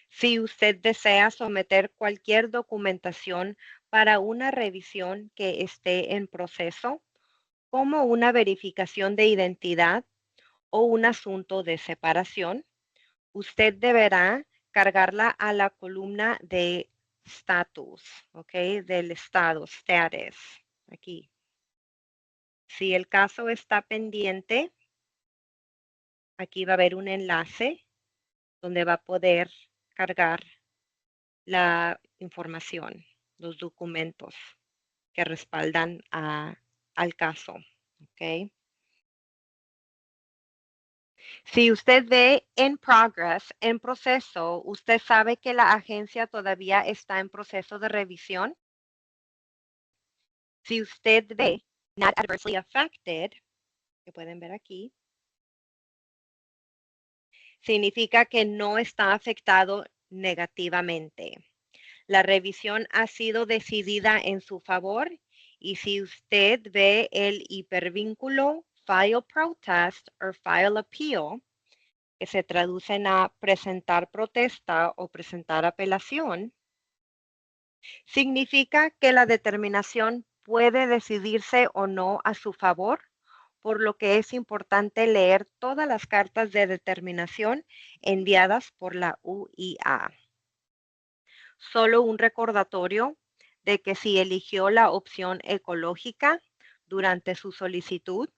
Si usted desea someter cualquier documentación para una revisión que esté en proceso, como una verificación de identidad o un asunto de separación, usted deberá cargarla a la columna de status, ¿ok? Del estado, status, aquí. Si el caso está pendiente, aquí va a haber un enlace donde va a poder cargar la información, los documentos que respaldan al caso, ¿ok? Si usted ve en progress, en proceso, usted sabe que la agencia todavía está en proceso de revisión. Si usted ve not adversely affected, que pueden ver aquí, significa que no está afectado negativamente. La revisión ha sido decidida en su favor y si usted ve el hipervínculo File Protest o File Appeal, que se traducen a presentar protesta o presentar apelación, significa que la determinación puede decidirse o no a su favor, por lo que es importante leer todas las cartas de determinación enviadas por la UIA. Solo un recordatorio de que si eligió la opción ecológica durante su solicitud,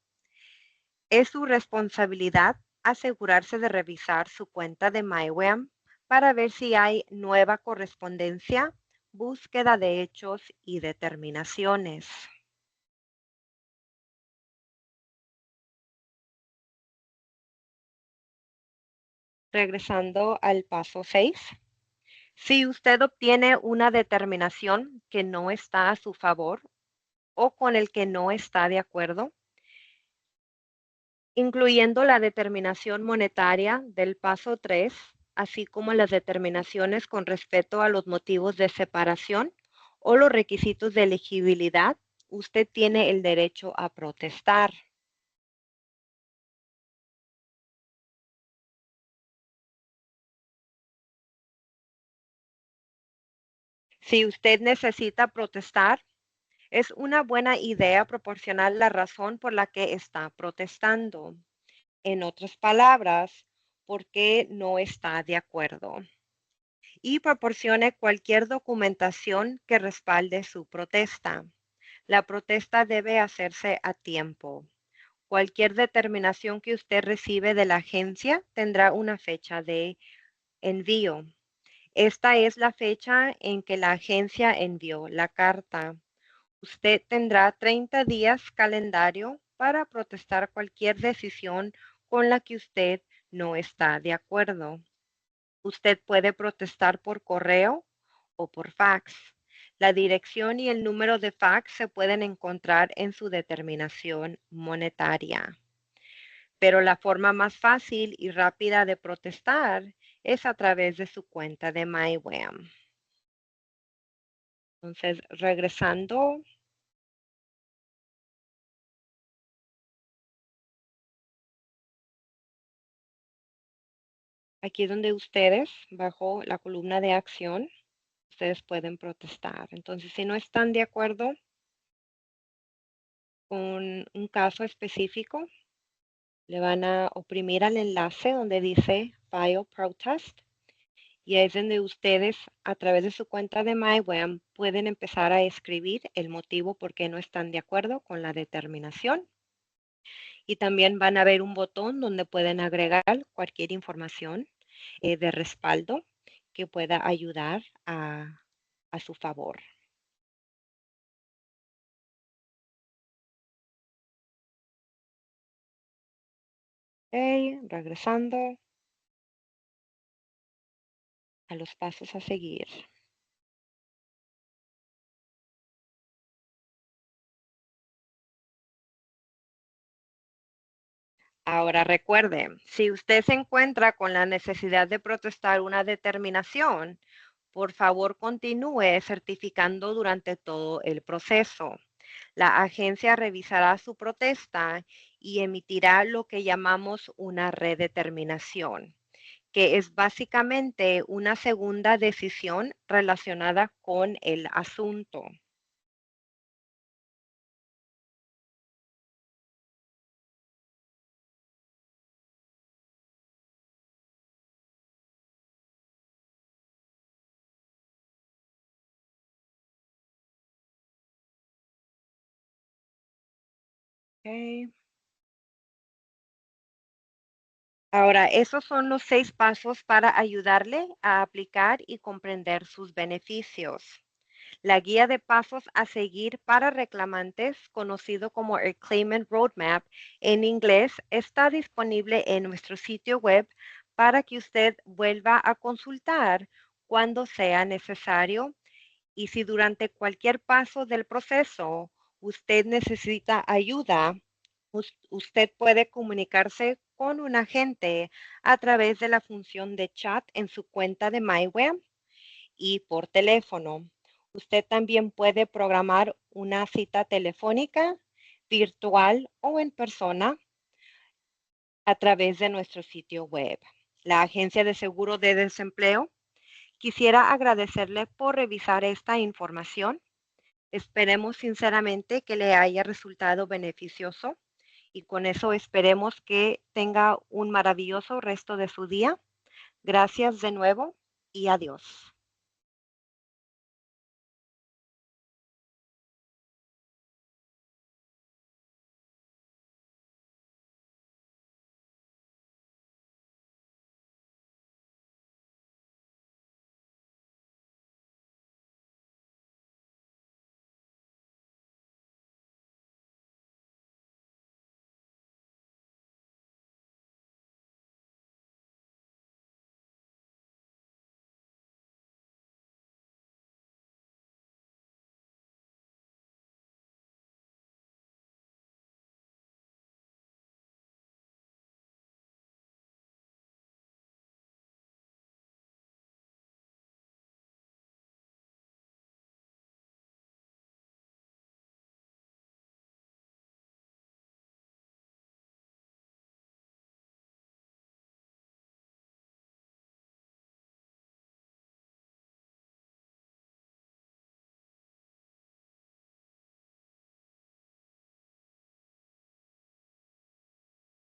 es su responsabilidad asegurarse de revisar su cuenta de MyWEM para ver si hay nueva correspondencia, búsqueda de hechos y determinaciones. Regresando al paso 6. Si usted obtiene una determinación que no está a su favor o con el que no está de acuerdo, incluyendo la determinación monetaria del paso 3, así como las determinaciones con respecto a los motivos de separación o los requisitos de elegibilidad, usted tiene el derecho a protestar. Si usted necesita protestar, es una buena idea proporcionar la razón por la que está protestando. En otras palabras, por qué no está de acuerdo. Y proporcione cualquier documentación que respalde su protesta. La protesta debe hacerse a tiempo. Cualquier determinación que usted recibe de la agencia tendrá una fecha de envío. Esta es la fecha en que la agencia envió la carta. Usted tendrá 30 días calendario para protestar cualquier decisión con la que usted no está de acuerdo. Usted puede protestar por correo o por fax. La dirección y el número de fax se pueden encontrar en su determinación monetaria. Pero la forma más fácil y rápida de protestar es a través de su cuenta de MyWEM. Entonces, regresando, aquí donde ustedes, bajo la columna de acción, ustedes pueden protestar. Entonces, si no están de acuerdo con un caso específico, le van a oprimir al enlace donde dice File Protest y es donde ustedes a través de su cuenta de MyWEM pueden empezar a escribir el motivo por qué no están de acuerdo con la determinación. Y también van a ver un botón donde pueden agregar cualquier información de respaldo que pueda ayudar a su favor. Ok, regresando a los pasos a seguir. Ahora recuerde, si usted se encuentra con la necesidad de protestar una determinación, por favor continúe certificando durante todo el proceso. La agencia revisará su protesta y emitirá lo que llamamos una redeterminación, que es básicamente una segunda decisión relacionada con el asunto. Ok. Ahora, esos son los 6 pasos para ayudarle a aplicar y comprender sus beneficios. La guía de pasos a seguir para reclamantes, conocido como el Claimant Roadmap en inglés, está disponible en nuestro sitio web para que usted vuelva a consultar cuando sea necesario. Y si durante cualquier paso del proceso usted necesita ayuda, usted puede comunicarse con un agente a través de la función de chat en su cuenta de MyWeb y por teléfono. Usted también puede programar una cita telefónica, virtual o en persona a través de nuestro sitio web. La Agencia de Seguro de Desempleo quisiera agradecerle por revisar esta información. Esperemos sinceramente que le haya resultado beneficioso y con eso esperemos que tenga un maravilloso resto de su día. Gracias de nuevo y adiós.